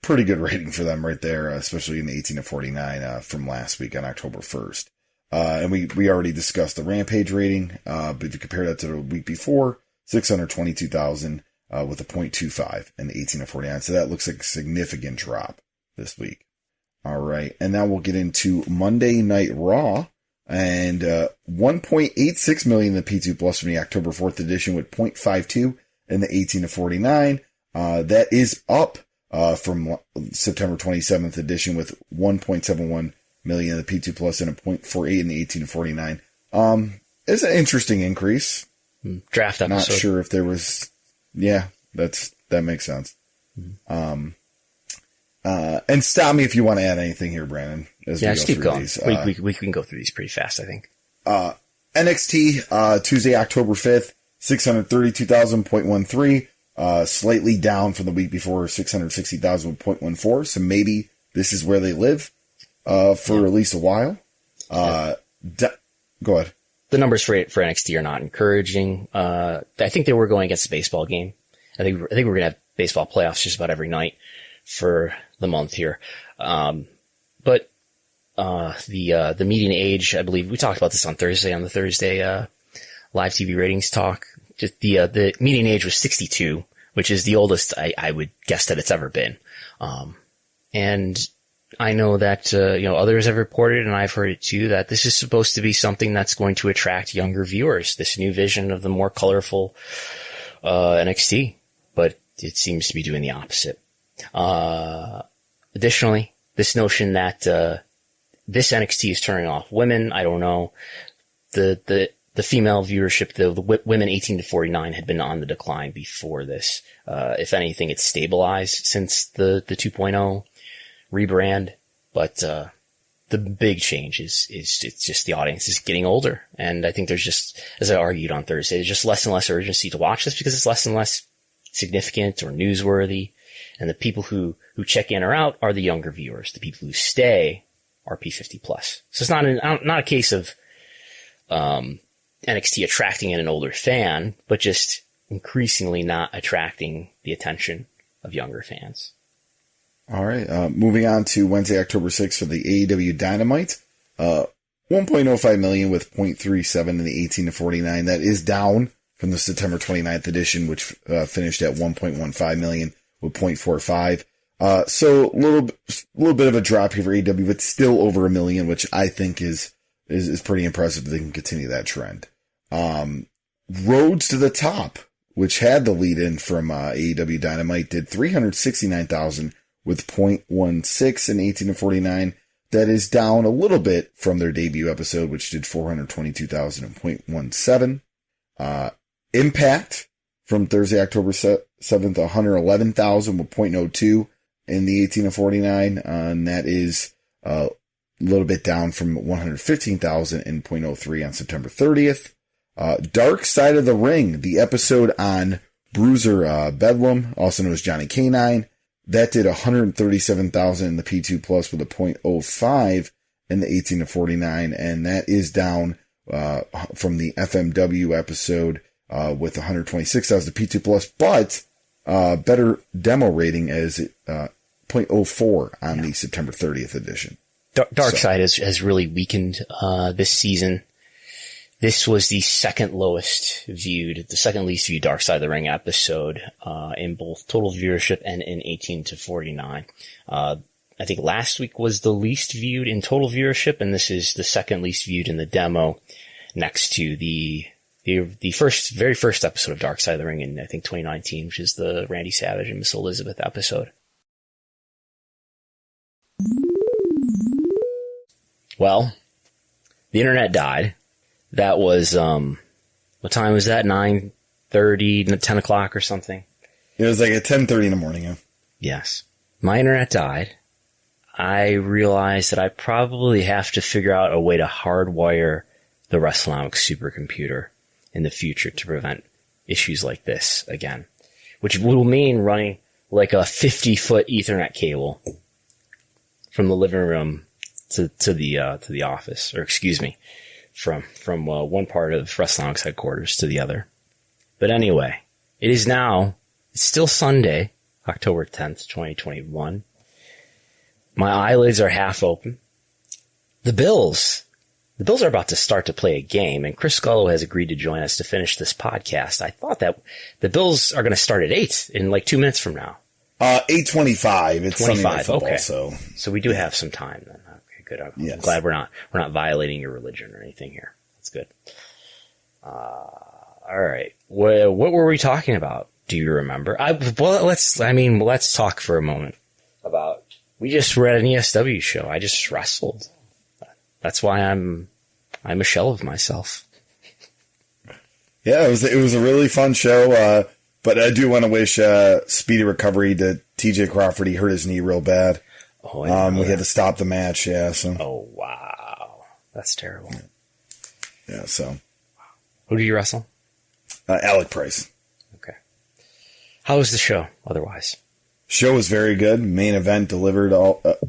pretty good rating for them right there, especially in the 18 to 49 from last week on October 1st. And we already discussed the Rampage rating, but if you compare that to the week before, 622,000. With a 0.25 and the 18 to 49. So that looks like a significant drop this week. All right. And now we'll get into Monday Night Raw, and 1.86 million in the P2 Plus from the October 4th edition with 0.52 in the 18 to 49. That is up from September 27th edition with 1.71 million in the P2 Plus and a 0.48 in the 18 to 49. It's an interesting increase. Draft episode. Not sure if there was... Yeah, that makes sense. And stop me if you want to add anything here, Brandon. Just keep going. We can go through these pretty fast, I think. NXT, Tuesday, October 5th, 632,000.13, slightly down from the week before, 660,000.14. So maybe this is where they live, for at least a while. Go ahead. The numbers for NXT are not encouraging. I think they were going against a baseball game. I think we're going to have baseball playoffs just about every night for the month here. But the median age, I believe we talked about this on the Thursday live TV ratings talk. Just the median age was 62, which is the oldest I would guess that it's ever been. And I know that, others have reported, and I've heard it too, that this is supposed to be something that's going to attract younger viewers, this new vision of the more colorful, NXT, but it seems to be doing the opposite. Additionally, this notion that, this NXT is turning off women, I don't know. The female viewership, the women 18 to 49 had been on the decline before this. If anything, it's stabilized since the 2.0 rebrand, but the big change is it's just the audience is getting older, and I think there's just, as I argued on Thursday, there's just less and less urgency to watch this because it's less and less significant or newsworthy, and the people who check in or out are the younger viewers. The people who stay are P50 plus. So it's not a case of NXT attracting in an older fan, but just increasingly not attracting the attention of younger fans. All right. Moving on to Wednesday, October 6th for the AEW Dynamite. 1.05 million with 0.37 in the 18 to 49. That is down from the September 29th edition, which finished at 1.15 million with 0.45. So a little bit of a drop here for AEW, but still over 1 million, which I think is pretty impressive if they can continue that trend. Roads to the Top, which had the lead in from AEW Dynamite, did 369,000 with 0.16 and 18 to 49. That is down a little bit from their debut episode, which did 422,000 and 0.17. Impact from Thursday, October 7th, 111,000 with 0.02 in the 18 to 49. And that is a little bit down from 115,000 and 0.03 on September 30th. Dark Side of the Ring, the episode on Bruiser Bedlam, also known as Johnny K9, that did 137,000 in the P2 Plus with a 0.05 in the 18 to 49, and that is down from the FMW episode with 126,000 P2 Plus, but better demo rating as 0.04 on the September 30th edition. Dark Side has really weakened this season. This was the second least viewed Dark Side of the Ring episode in both total viewership and in 18 to 49. I think last week was the least viewed in total viewership, and this is the second least viewed in the demo, next to the very first episode of Dark Side of the Ring in, I think, 2019, which is the Randy Savage and Miss Elizabeth episode. Well, the internet died. That was, what time was that? 9:30, 10 o'clock or something? It was like at 10:30 in the morning, yeah. Yes. My internet died. I realized that I probably have to figure out a way to hardwire the Wrestlenomics supercomputer in the future to prevent issues like this again, which will mean running like a 50-foot Ethernet cable from the living room to the office, or excuse me, from one part of Wrestlenomics headquarters to the other. But anyway, it's still Sunday, October 10th, 2021. My eyelids are half open. The Bills are about to start to play a game, and Chris Scullo has agreed to join us to finish this podcast. I thought that the Bills are going to start at 8 in like 2 minutes from now. 8:25. It's 25. Football, okay. So we do have some time then. Okay, good. I'm yes. glad we're not violating your religion or anything here. That's good. All right. What were we talking about? Do you remember? Let's talk for a moment about. We just were at an ESW show. I just wrestled. That's why I'm a shell of myself. Yeah, it was a really fun show. But I do want to wish speedy recovery to TJ Crawford. He hurt his knee real bad. Oh, we had to stop the match. Yeah. So. Oh wow, that's terrible. Yeah. So. Who did you wrestle? Alec Price. Okay. How was the show? Otherwise. Show was very good. Main event delivered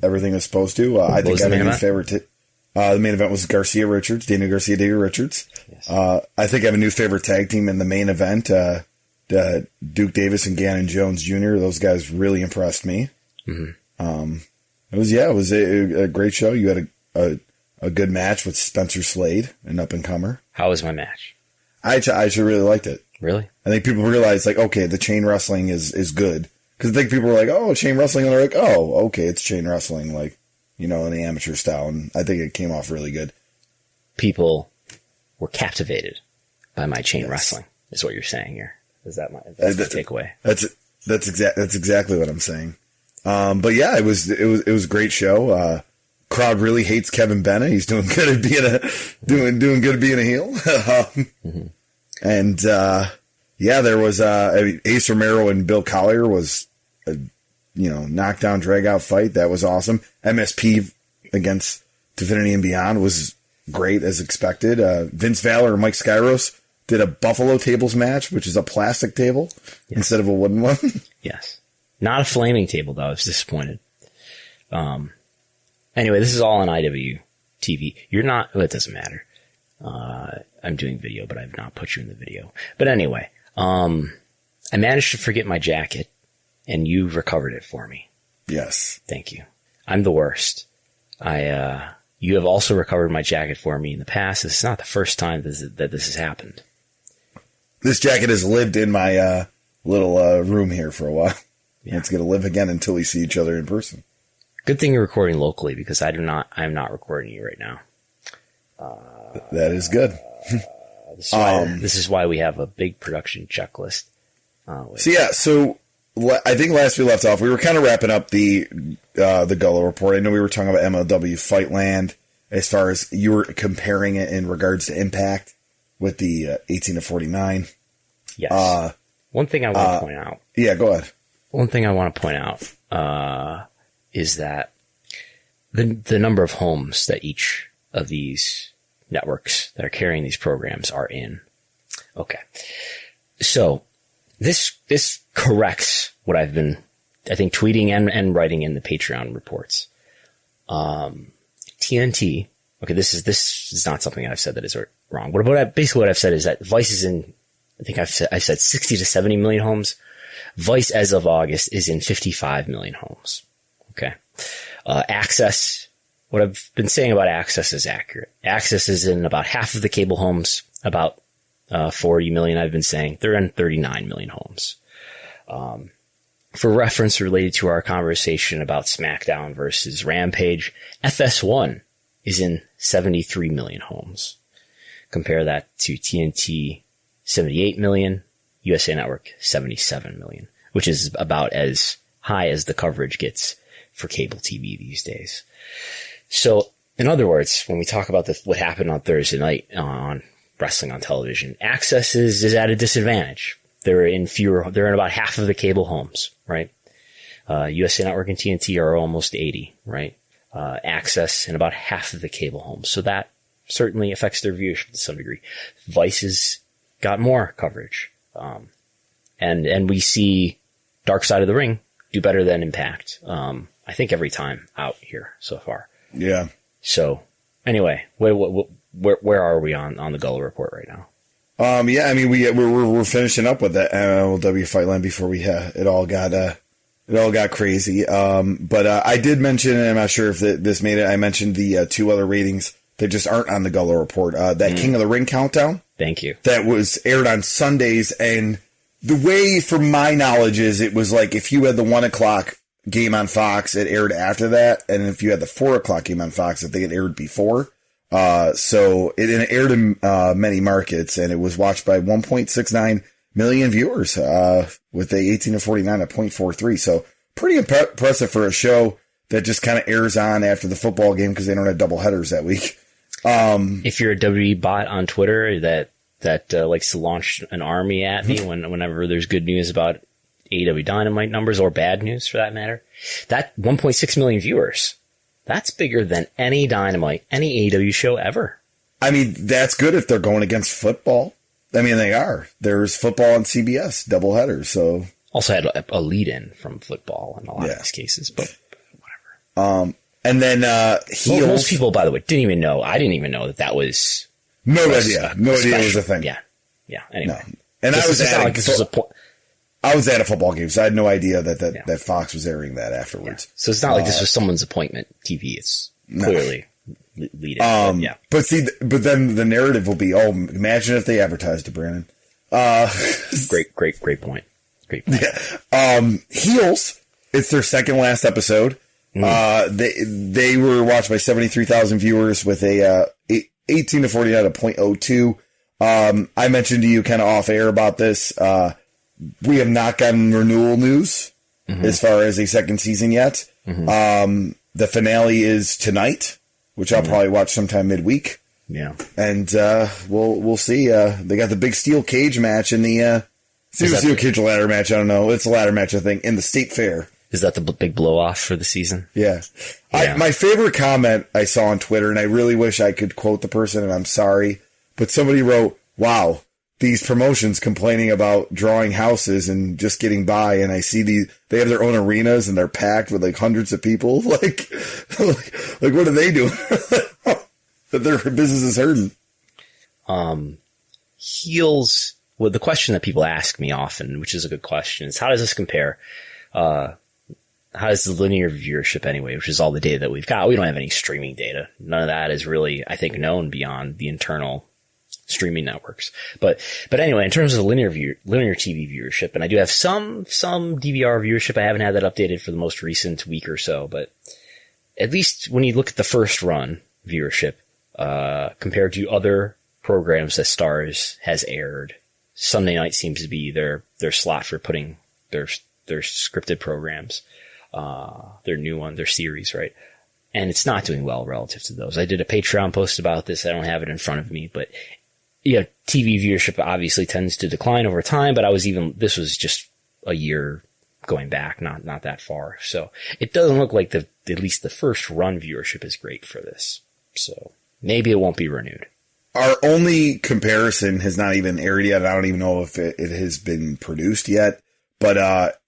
everything it was supposed to. I think I have a new favorite. The main event was Garcia Richards, Daniel Garcia, David Richards. Yes. I think I have a new favorite tag team in the main event. Duke Davis and Gannon Jones Jr. Those guys really impressed me. Mm-hmm. It was a great show. You had a good match with Spencer Slade, an up and comer. How was my match? I actually really liked it. Really? I think people realize like, okay, the chain wrestling is good. Because I think people were like, oh, chain wrestling, and they're like, oh, okay, it's chain wrestling, like, in the amateur style, and I think it came off really good. People were captivated by my chain wrestling, is what you're saying here. Is that that's the takeaway? That's exactly what I'm saying. But yeah, it was a great show. Crowd really hates Kevin Bennett. He's doing good at being doing good at being a heel. Mm-hmm. And yeah, there was Ace Romero and Bill Collier was a knockdown drag out fight. That was awesome. MSP against Divinity and Beyond was great as expected. Vince Valor and Mike Skyros did a Buffalo tables match, which is a plastic table instead of a wooden one. Yes. Not a flaming table, though. I was disappointed. Anyway, this is all on IWTV. You're not, well, it doesn't matter. I'm doing video, but I've not put you in the video. But anyway, I managed to forget my jacket, and you recovered it for me. Yes. Thank you. I'm the worst. You have also recovered my jacket for me in the past. This is not the first time that this has happened. This jacket has lived in my little room here for a while. Yeah. It's going to live again until we see each other in person. Good thing you're recording locally because I'm not recording you right now. That is good. This is why we have a big production checklist. So I think last we left off, we were kind of wrapping up the Gullo report. I know we were talking about MLW Fightland as far as you were comparing it in regards to Impact with the 18 to 49. Yes. One thing I want to point out. Yeah, go ahead. One thing I want to point out is that the number of homes that each of these networks that are carrying these programs are in. Okay. So this corrects what I've been, I think, tweeting and writing in the Patreon reports. TNT. Okay, this is not something I've said that is wrong. Basically what I've said is that Vice is in, I think I've said 60 to 70 million homes. Vice as of August is in 55 million homes. Okay. Access, what I've been saying about Access is accurate. Access is in about half of the cable homes, about 40 million I've been saying. They're in 39 million homes. For reference related to our conversation about Smackdown versus Rampage, FS1 is in 73 million homes. Compare that to TNT, 78 million, USA Network, 77 million, which is about as high as the coverage gets for cable TV these days. So, in other words, when we talk about what happened on Thursday night on wrestling on television, Access is at a disadvantage. They're in about half of the cable homes, right? USA Network and TNT are almost 80, right? Access in about half of the cable homes. So that certainly affects their viewership to some degree. Vice has got more coverage. And we see Dark Side of the Ring do better than Impact. I think every time out here so far. Yeah. So anyway, where are we on the Gullo report right now? Yeah, I mean, we're finishing up with that MLW Fightland before it all got crazy. But I did mention, and I'm not sure if this made it, I mentioned the two other ratings that just aren't on the Gullo report. That King of the Ring countdown. Thank you. That was aired on Sundays, and the way, from my knowledge, is it was like if you had the 1 o'clock game on Fox, it aired after that, and if you had the 4 o'clock game on Fox, I think it aired before. So it aired in many markets, and it was watched by 1.69 million viewers with a 18 to 49 at 0.43. So pretty impressive for a show that just kind of airs on after the football game because they don't have double headers that week. If you're a WWE bot on Twitter that likes to launch an army at me whenever there's good news about AEW Dynamite numbers or bad news for that matter, that 1.6 million viewers, that's bigger than any Dynamite, any AEW show ever. I mean, that's good if they're going against football. I mean, they are. There's football on CBS, doubleheader, so. Also had a lead-in from football in a lot of these cases, but whatever. And then, heels. Well, most people, by the way, didn't even know. I didn't even know that was. No idea it was a thing. Yeah. Anyway. No. And I was at a football game, so I had no idea that Fox was airing that afterwards. Yeah. So it's not like this was someone's appointment TV. It's clearly leading. But then the narrative will be, imagine if they advertised it, Brandon. Great point. Yeah. Heels. It's their second last episode. They were watched by 73,000 viewers with a 18 to 49 at 0.02. I mentioned to you kind of off air about this. We have not gotten renewal news as far as a second season yet. The finale is tonight, which I'll probably watch sometime midweek. Yeah. And we'll see. They got the big steel cage match in the steel cage ladder match. I don't know. It's a ladder match, I think, in the State Fair. Is that the big blow off for the season? Yeah. My favorite comment I saw on Twitter, and I really wish I could quote the person, and I'm sorry, but somebody wrote, "Wow, these promotions complaining about drawing houses and just getting by, and I see they have their own arenas and they're packed with like hundreds of people. like what are they doing? That their business is hurting." Heels. Well, the question that people ask me often, which is a good question, is how does this compare? How does the linear viewership anyway, which is all the data that we've got? We don't have any streaming data. None of that is really, I think, known beyond the internal streaming networks. But anyway, in terms of linear TV viewership, and I do have some DVR viewership. I haven't had that updated for the most recent week or so, but at least when you look at the first run viewership, compared to other programs that Starz has aired, Sunday night seems to be their slot for putting their scripted programs, their new one, their series, right? And it's not doing well relative to those. I did a Patreon post about this. I don't have it in front of me, but yeah, TV viewership obviously tends to decline over time, but this was just a year going back, not that far. So it doesn't look like at least the first run viewership is great for this. So maybe it won't be renewed. Our only comparison has not even aired yet. I don't even know if it has been produced yet, but,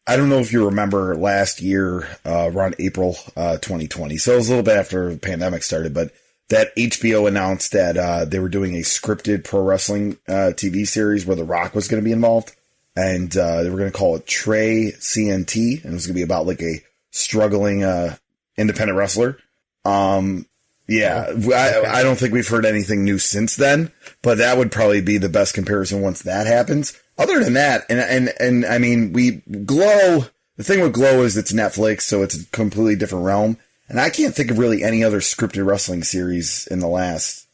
I don't know if you remember last year, around April, 2020. So it was a little bit after the pandemic started, but that HBO announced that they were doing a scripted pro wrestling TV series where The Rock was going to be involved, and they were going to call it Trey CNT, and it was going to be about like a struggling independent wrestler. I don't think we've heard anything new since then, but that would probably be the best comparison once that happens. Other than that, and I mean, Glow, the thing with Glow is it's Netflix, so it's a completely different realm. And I can't think of really any other scripted wrestling series in the last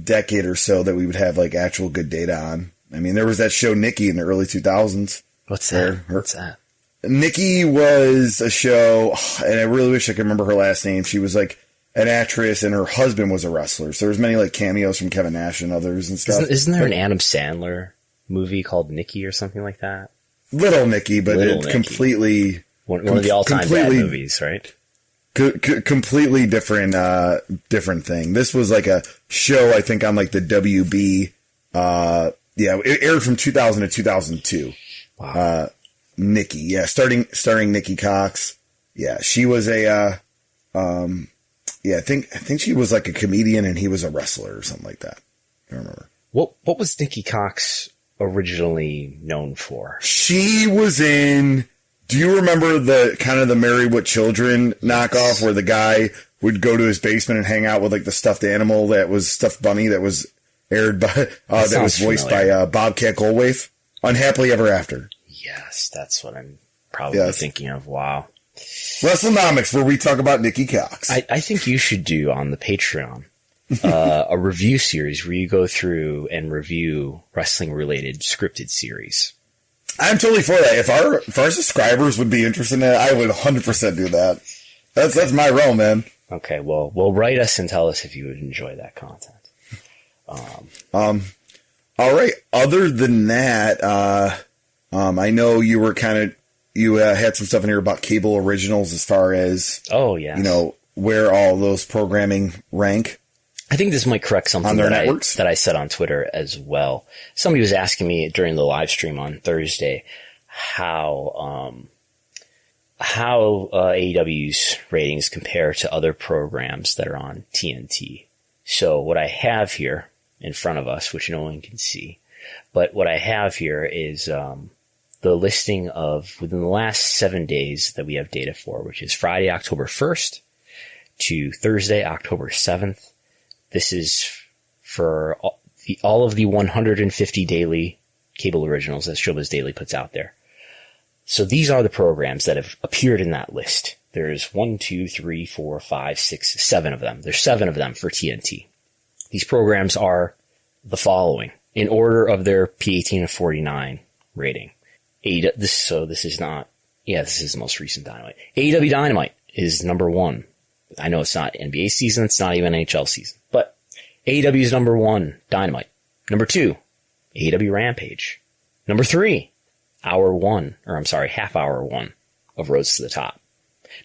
decade or so that we would have like actual good data on. I mean, there was that show Nikki in the early 2000s. What's that? Nikki was a show, and I really wish I could remember her last name. She was like an actress, and her husband was a wrestler. So there was many like cameos from Kevin Nash and others and stuff. Isn't there an Adam Sandler movie called Nikki or something like that? Little Nikki, but it's completely one of the all-time bad movies, right? Completely different thing. This was like a show, I think, on like the WB. It aired from 2000 to 2002. Wow. Nikki, starring Nikki Cox. Yeah, she was I think she was like a comedian and he was a wrestler or something like that. I don't remember. What was Nikki Cox originally known for? She was in. Do you remember the kind of the Married with Children knockoff where the guy would go to his basement and hang out with like the stuffed animal that was stuffed bunny that was aired by that was voiced by Bobcat Goldthwait? Unhappily Ever After. Yes, that's what I'm probably thinking of. Wow. Wrestlenomics, where we talk about Nikki Cox. I think you should do on the Patreon a review series where you go through and review wrestling related scripted series. I'm totally for that. If our subscribers would be interested in that, I would 100% do that. That's my role, man. Okay, well, write us and tell us if you would enjoy that content. All right. Other than that, I know you were you had some stuff in here about cable originals as far as where all those programming rank. I think this might correct something that I said on Twitter as well. Somebody was asking me during the live stream on Thursday how AEW's ratings compare to other programs that are on TNT. So what I have here in front of us, which no one can see, but what I have here is the listing of within the last 7 days that we have data for, which is Friday, October 1st to Thursday, October 7th. This is for all of the 150 daily cable originals that Showbiz Daily puts out there. So these are the programs that have appeared in that list. There's 1, 2, 3, 4, 5, 6, 7 of them. There's 7 of them for TNT. These programs are the following in order of their P18 to 49 rating. This is the most recent Dynamite. AEW Dynamite is number 1. I know it's not NBA season. It's not even NHL season, but AEW is number 1, Dynamite. Number 2, AEW Rampage. Number 3, half hour 1 of Roads to the Top.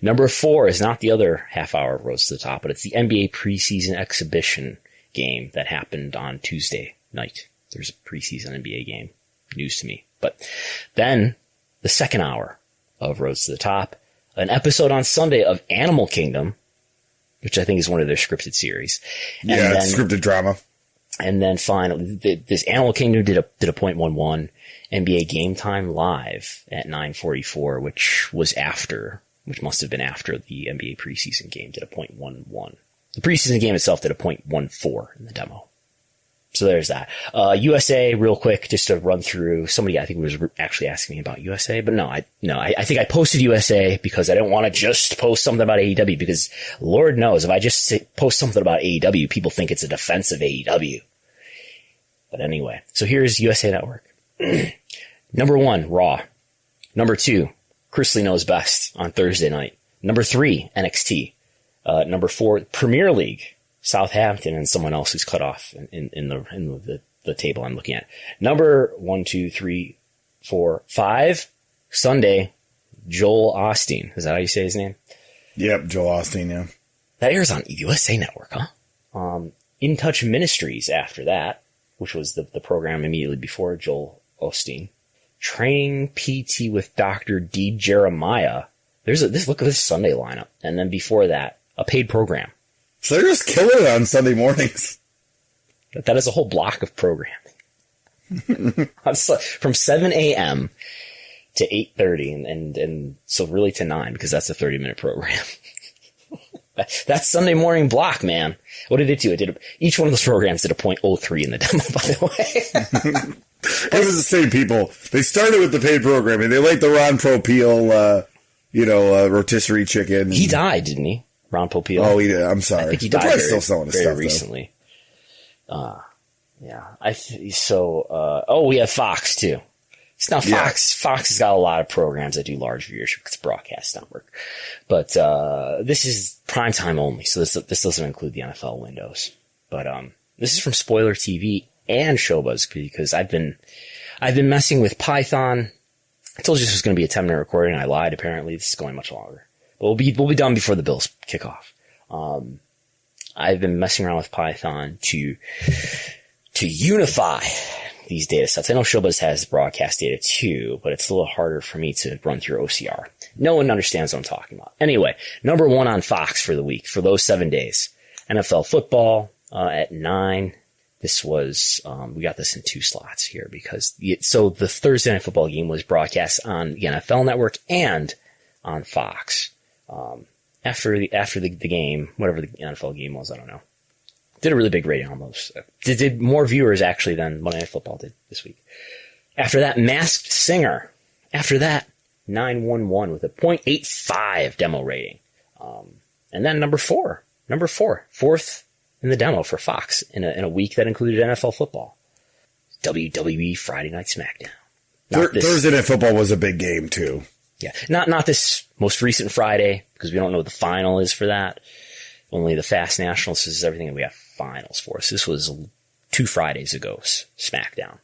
Number 4 is not the other half hour of Roads to the Top, but it's the NBA preseason exhibition game that happened on Tuesday night. There's a preseason NBA game. News to me. But then the second hour of Roads to the Top, an episode on Sunday of Animal Kingdom, which I think is one of their scripted series. Yeah, it's scripted drama. And then finally, this Animal Kingdom did a .11. NBA Game Time Live at 9:44, which must have been after the NBA preseason game, did a .11. The preseason game itself did a .14 in the demo. So there's that. USA, real quick, just to run through. Somebody I think was actually asking me about USA, but no, I think I posted USA because I didn't want to just post something about AEW, because Lord knows if I just post something about AEW, people think it's a defense of AEW. But anyway, so here's USA Network. Number 1, Raw. Number 2, Chrisley Knows Best on Thursday night. Number 3, NXT. Number 4, Premier League. Southampton and someone else who's cut off in the table I'm looking at. Number 1, 2, 3, 4, 5, Sunday, Joel Osteen. Is that how you say his name? Yep, Joel Osteen, yeah. That airs on USA Network, huh? In Touch Ministries after that, which was the program immediately before Joel Osteen. Training PT with Dr. D. Jeremiah. Look at this Sunday lineup. And then before that, a paid program. So they're just killing it on Sunday mornings. That is a whole block of programming. From 7 a.m. to 8:30, and so really to 9, because that's a 30-minute program. That's Sunday morning block, man. What did it do? Each one of those programs did a .03 in the demo, by the way. It was the same people. They started with the paid programming. They liked the Ron Popeil, rotisserie chicken. He died, didn't he? Ron Popeil. Oh, he did. I'm sorry. I think he died still selling his very stuff, recently. Yeah. We have Fox too. It's not Fox. Yeah. Fox has got a lot of programs that do large viewership because broadcast network. But this is primetime only, so this doesn't include the NFL windows. But this is from Spoiler TV and Showbuzz, because I've been messing with Python. I told you this was going to be a 10-minute recording, and I lied. Apparently, this is going much longer. But we'll be done before the Bills kick off. I've been messing around with Python to unify these data sets. I know Showbuzz has broadcast data too, but it's a little harder for me to run through OCR. No one understands what I'm talking about. Anyway, number 1 on Fox for the week, for those 7 days. NFL football at 9. This was, we got this in 2 slots here because, so the Thursday night football game was broadcast on the NFL network and on Fox. After the game, whatever the NFL game was, I don't know. Did a really big rating almost. Did more viewers actually than Monday Night Football did this week. After that, Masked Singer. After that, 911 with a .85 demo rating. And then number four, fourth in the demo for Fox in a week that included NFL football. WWE Friday Night Smackdown. Thursday Night Football was a big game too. Yeah, not this most recent Friday, because we don't know what the final is for that. Only the Fast Nationals is everything that we have finals for. So this was 2 Fridays ago, Smackdown,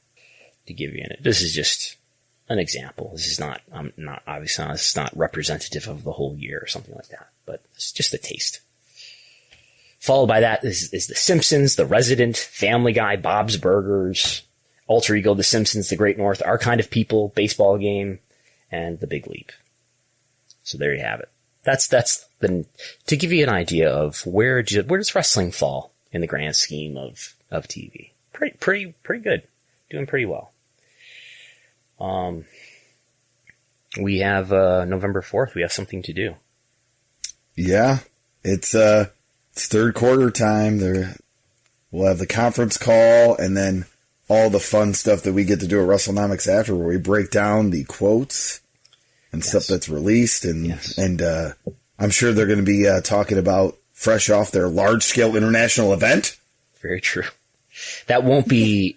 to give you this is just an example. This is not, it's not representative of the whole year or something like that, but it's just a taste. Followed by that is The Simpsons, The Resident, Family Guy, Bob's Burgers, Alter Ego, The Simpsons, The Great North, Our Kind of People, Baseball Game, and The Big Leap. So there you have it. That's to give you an idea of where does wrestling fall in the grand scheme of TV. Pretty good. Doing pretty well. We have November 4th. We have something to do. Yeah, it's third quarter time. We'll have the conference call and then all the fun stuff that we get to do at Wrestlenomics after, where we break down the quotes and stuff that's released, and I'm sure they're going to be talking about fresh off their large scale international event. Very true. That will be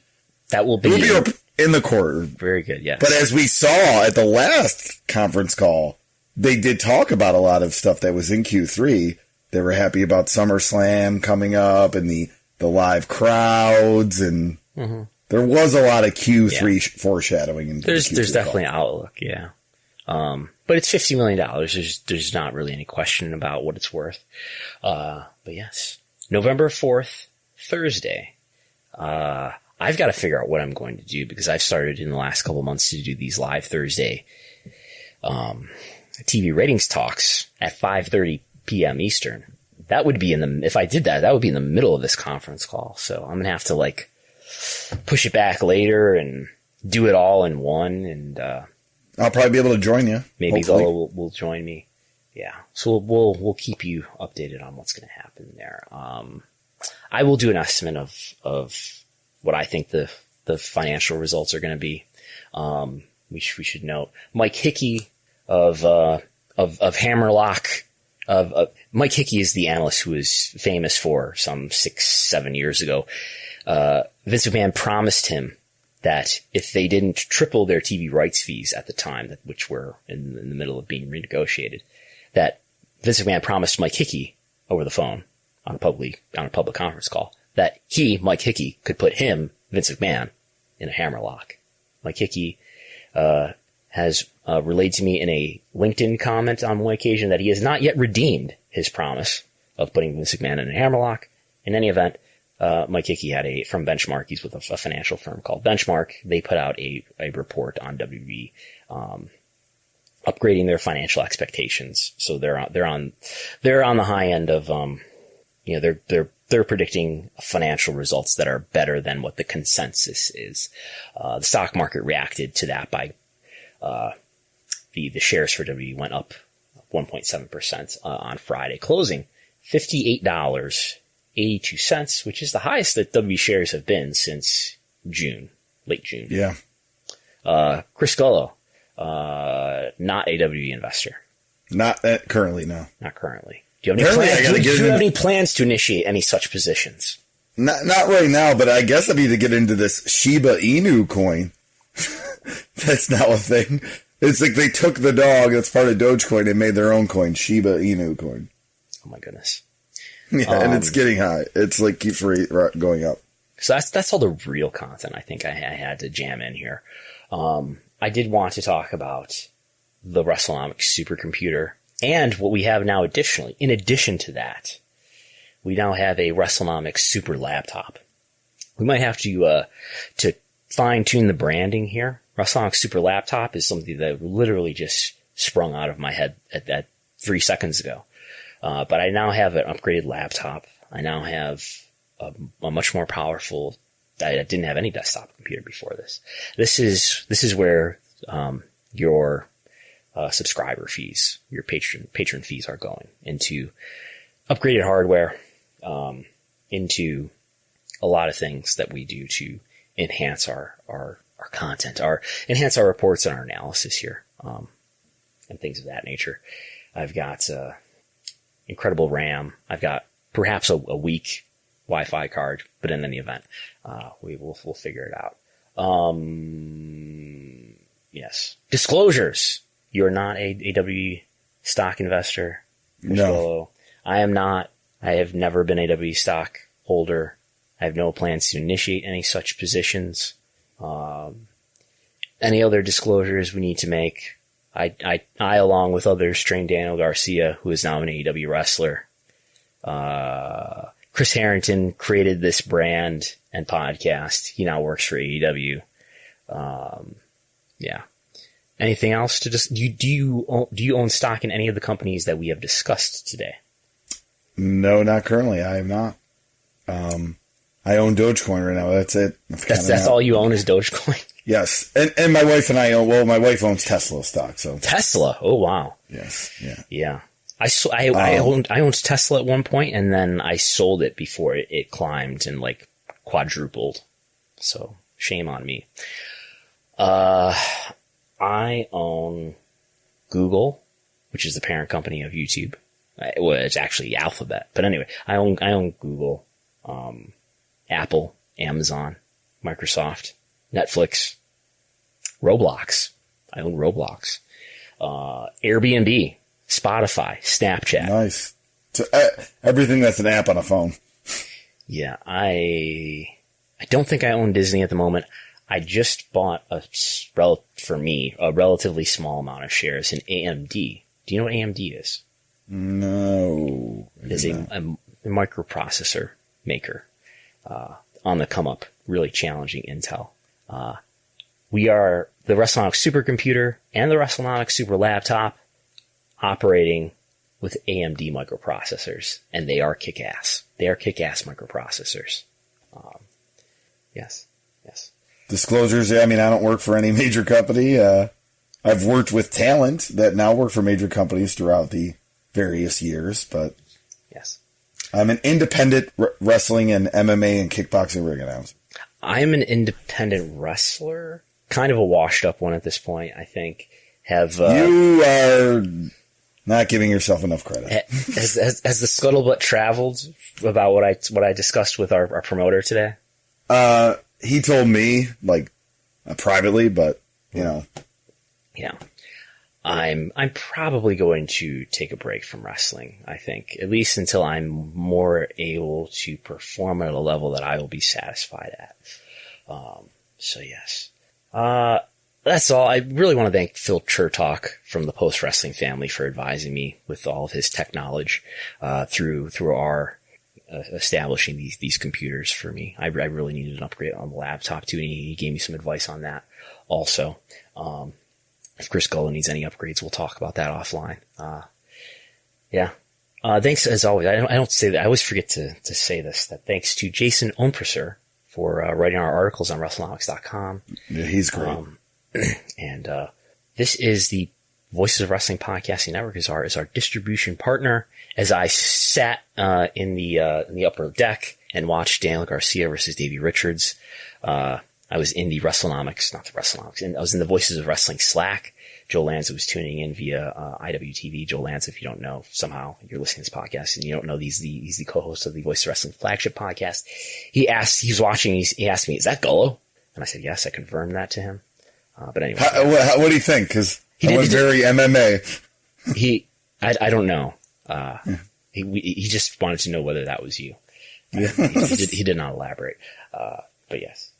in the quarter. Very good. Yes. But as we saw at the last conference call, they did talk about a lot of stuff that was in Q3. They were happy about SummerSlam coming up and the live crowds, and there was a lot of Q3 foreshadowing. There's definitely an outlook, yeah. But it's $50 million. There's not really any question about what it's worth. But yes, November 4th, Thursday. I've got to figure out what I'm going to do, because I've started in the last couple months to do these live Thursday TV ratings talks at 5:30 p.m. Eastern. That would be if I did that would be in the middle of this conference call. So I'm going to have to push it back later and do it all in one. And I'll probably be able to join you. Maybe Bella will join me. Yeah. So we'll keep you updated on what's going to happen there. I will do an estimate of what I think the financial results are going to be. We should note Mike Hickey of Hammerlock. Mike Hickey is the analyst who is famous for some 6-7 years ago. Vince McMahon promised him that if they didn't triple their TV rights fees at the time, which were in the middle of being renegotiated, that Vince McMahon promised Mike Hickey over the phone on a public conference call that he, Mike Hickey, could put him, Vince McMahon, in a hammerlock. Mike Hickey has relayed to me in a LinkedIn comment on one occasion that he has not yet redeemed his promise of putting Vince McMahon in a hammerlock. In any event, Mike Hickey from Benchmark. He's with a financial firm called Benchmark. They put out a report on WWE, upgrading their financial expectations. So they're on the high end of, they're predicting financial results that are better than what the consensus is. The stock market reacted to that by, the shares for WWE went up 1.7%, on Friday, closing $58.82, which is the highest that WWE shares have been since late June. Yeah. Chris Gullo, not a WWE investor. Not currently, no. Not currently. Do you have any plans to initiate any such positions? Not right now, but I guess I need to get into this Shiba Inu coin. That's now a thing. It's like they took the dog that's part of Dogecoin and made their own coin, Shiba Inu coin. Oh my goodness. Yeah, and it's getting high. It's like keeps going up. So that's all the real content I think I had to jam in here. I did want to talk about the Wrestlenomics supercomputer and what we have now additionally. In addition to that, we now have a Wrestlenomics super laptop. We might have to fine tune the branding here. Wrestlenomics super laptop is something that literally just sprung out of my head at 3 seconds ago. But I now have an upgraded laptop. I now have a much more powerful. I didn't have any desktop computer before this. This is where your subscriber fees, your patron fees are going into upgraded hardware, into a lot of things that we do to enhance our content, enhance our reports and our analysis here, and things of that nature. I've got incredible RAM. I've got perhaps a weak Wi-Fi card, but in any event, we'll figure it out. Yes. Disclosures. You're not a WWE stock investor. No. I am not. I have never been a WWE stock holder. I have no plans to initiate any such positions. Any other disclosures we need to make? I along with others, trained Daniel Garcia, who is now an AEW wrestler. Chris Harrington created this brand and podcast. He now works for AEW. Yeah. Anything else to just, do you own stock in any of the companies that we have discussed today? No, not currently. I am not. I own Dogecoin right now. That's it. That's all you own is Dogecoin? Yes. And my wife and I own, well, my wife owns Tesla stock, so. Tesla? Oh, wow. Yes. Yeah. Yeah. I owned Tesla at one point, and then I sold it before it climbed and like quadrupled. So shame on me. I own Google, which is the parent company of YouTube. Well, it's actually Alphabet, but anyway, I own Google, Apple, Amazon, Microsoft, Netflix, Roblox. I own Roblox, Airbnb, Spotify, Snapchat. Nice. So everything that's an app on a phone. Yeah, I don't think I own Disney at the moment. I just bought a relatively small amount of shares in AMD. Do you know what AMD is? No. It is a microprocessor maker, on the come up, really challenging Intel. We are the Wrestlenomics supercomputer and the Wrestlenomics super laptop operating with AMD microprocessors, and they are kick-ass. They are kick-ass microprocessors. Yes. Disclosures, yeah, I mean, I don't work for any major company. I've worked with talent that now work for major companies throughout the various years, but yes, I'm an independent wrestling and MMA and kickboxing ring announcer. I'm an independent wrestler, kind of a washed up one at this point, I think. You are not giving yourself enough credit. Has the scuttlebutt traveled about what I discussed with our promoter today? He told me, like, privately, but, you know. Yeah. I'm probably going to take a break from wrestling, I think, at least until I'm more able to perform at a level that I will be satisfied at. So yes. That's all. I really want to thank Phil Chertok from the Post Wrestling family for advising me with all of his tech knowledge, through our establishing these computers for me. I really needed an upgrade on the laptop too, and he gave me some advice on that also. If Chris Gullo needs any upgrades, we'll talk about that offline. Yeah. Thanks as always. I don't say that. I always forget to say this, that thanks to Jason Ohnpresser for writing our articles on Wrestlenomics.com. Yeah, he's great. And this is the Voices of Wrestling Podcasting Network is our distribution partner. As I sat in the upper deck and watched Daniel Garcia versus Davey Richards, I was in the Wrestlenomics, not the Wrestlenomics, and I was in the Voices of Wrestling Slack. Joe Lanza was tuning in via IWTV. Joe Lanza, if you don't know, somehow you're listening to this podcast and you don't know, he's the co-host of the Voices of Wrestling flagship podcast. He asked me, is that Gullo? And I said, yes, I confirmed that to him. But anyway. What do you think? Because I was very MMA. I don't know. He just wanted to know whether that was you. He did not elaborate. But yes.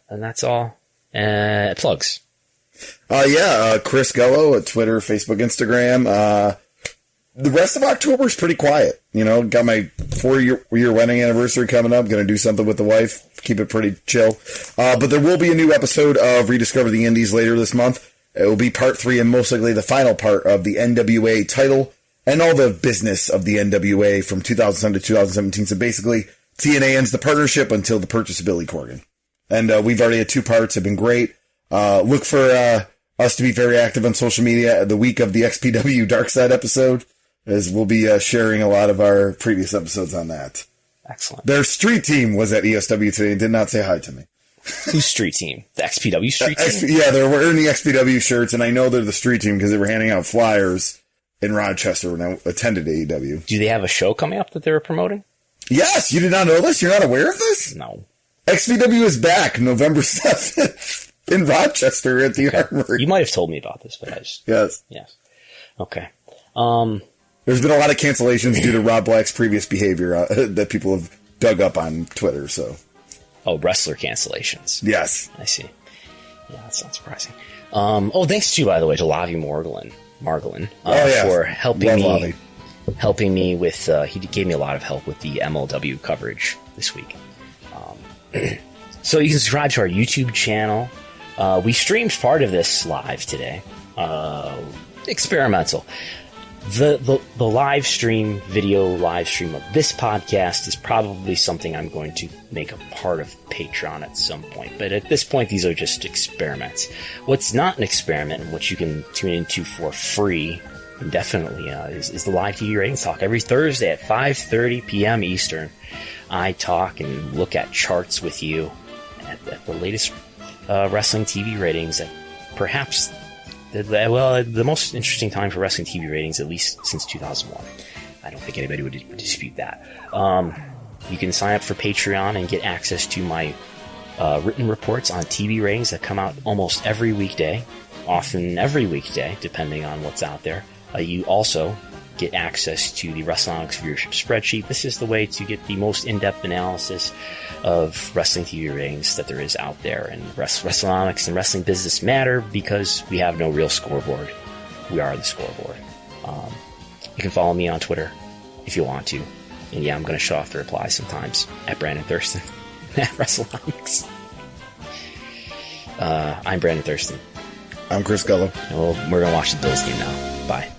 And that's all. Plugs. Chris Gullo at Twitter, Facebook, Instagram. The rest of October is pretty quiet. You know, got my 4-year wedding anniversary coming up. Going to do something with the wife. Keep it pretty chill. But there will be a new episode of Rediscover the Indies later this month. It will be part 3 and most likely the final part of the NWA title and all the business of the NWA from 2007 to 2017. So basically, TNA ends the partnership until the purchase of Billy Corgan. And we've already had 2 parts. Have been great. Look for us to be very active on social media the week of the XPW Dark Side episode, as we'll be sharing a lot of our previous episodes on that. Excellent. Their street team was at ESW today and did not say hi to me. Whose street team? The XPW street team? Yeah, they're wearing the XPW shirts, and I know they're the street team because they were handing out flyers in Rochester when I attended AEW. Do they have a show coming up that they were promoting? Yes! You did not know this? You're not aware of this? No. XPW is back November 7th in Rochester at the Armory. You might have told me about this, but I just... Yes. Okay. There's been a lot of cancellations due to Rob Black's previous behavior that people have dug up on Twitter, so... Oh, wrestler cancellations. Yes. I see. Yeah, that's not surprising. Thanks too, by the way, to Lavi Margolin for helping me with, he gave me a lot of help with the MLW coverage this week. So you can subscribe to our YouTube channel. We streamed part of this live today. Experimental. The video live stream of this podcast is probably something I'm going to make a part of Patreon at some point. But at this point, these are just experiments. What's not an experiment, and what you can tune into for free indefinitely, is the live TV ratings talk. Every Thursday at 5:30 p.m. Eastern, I talk and look at charts with you at the latest wrestling TV ratings at perhaps... the most interesting time for wrestling TV ratings, at least since 2001. I don't think anybody would dispute that. You can sign up for Patreon and get access to my written reports on TV ratings that come out almost every weekday, often every weekday, depending on what's out there. You also get access to the Wrestlenomics Viewership Spreadsheet. This is the way to get the most in-depth analysis of wrestling TV ratings that there is out there. And Wrestlenomics and wrestling business matter because we have no real scoreboard. We are the scoreboard. You can follow me on Twitter if you want to. And yeah, I'm going to shut off the replies sometimes at Brandon Thurston at Wrestlenomics. I'm Brandon Thurston. I'm Chris Gullo. And we're going to watch the Bills game now. Bye.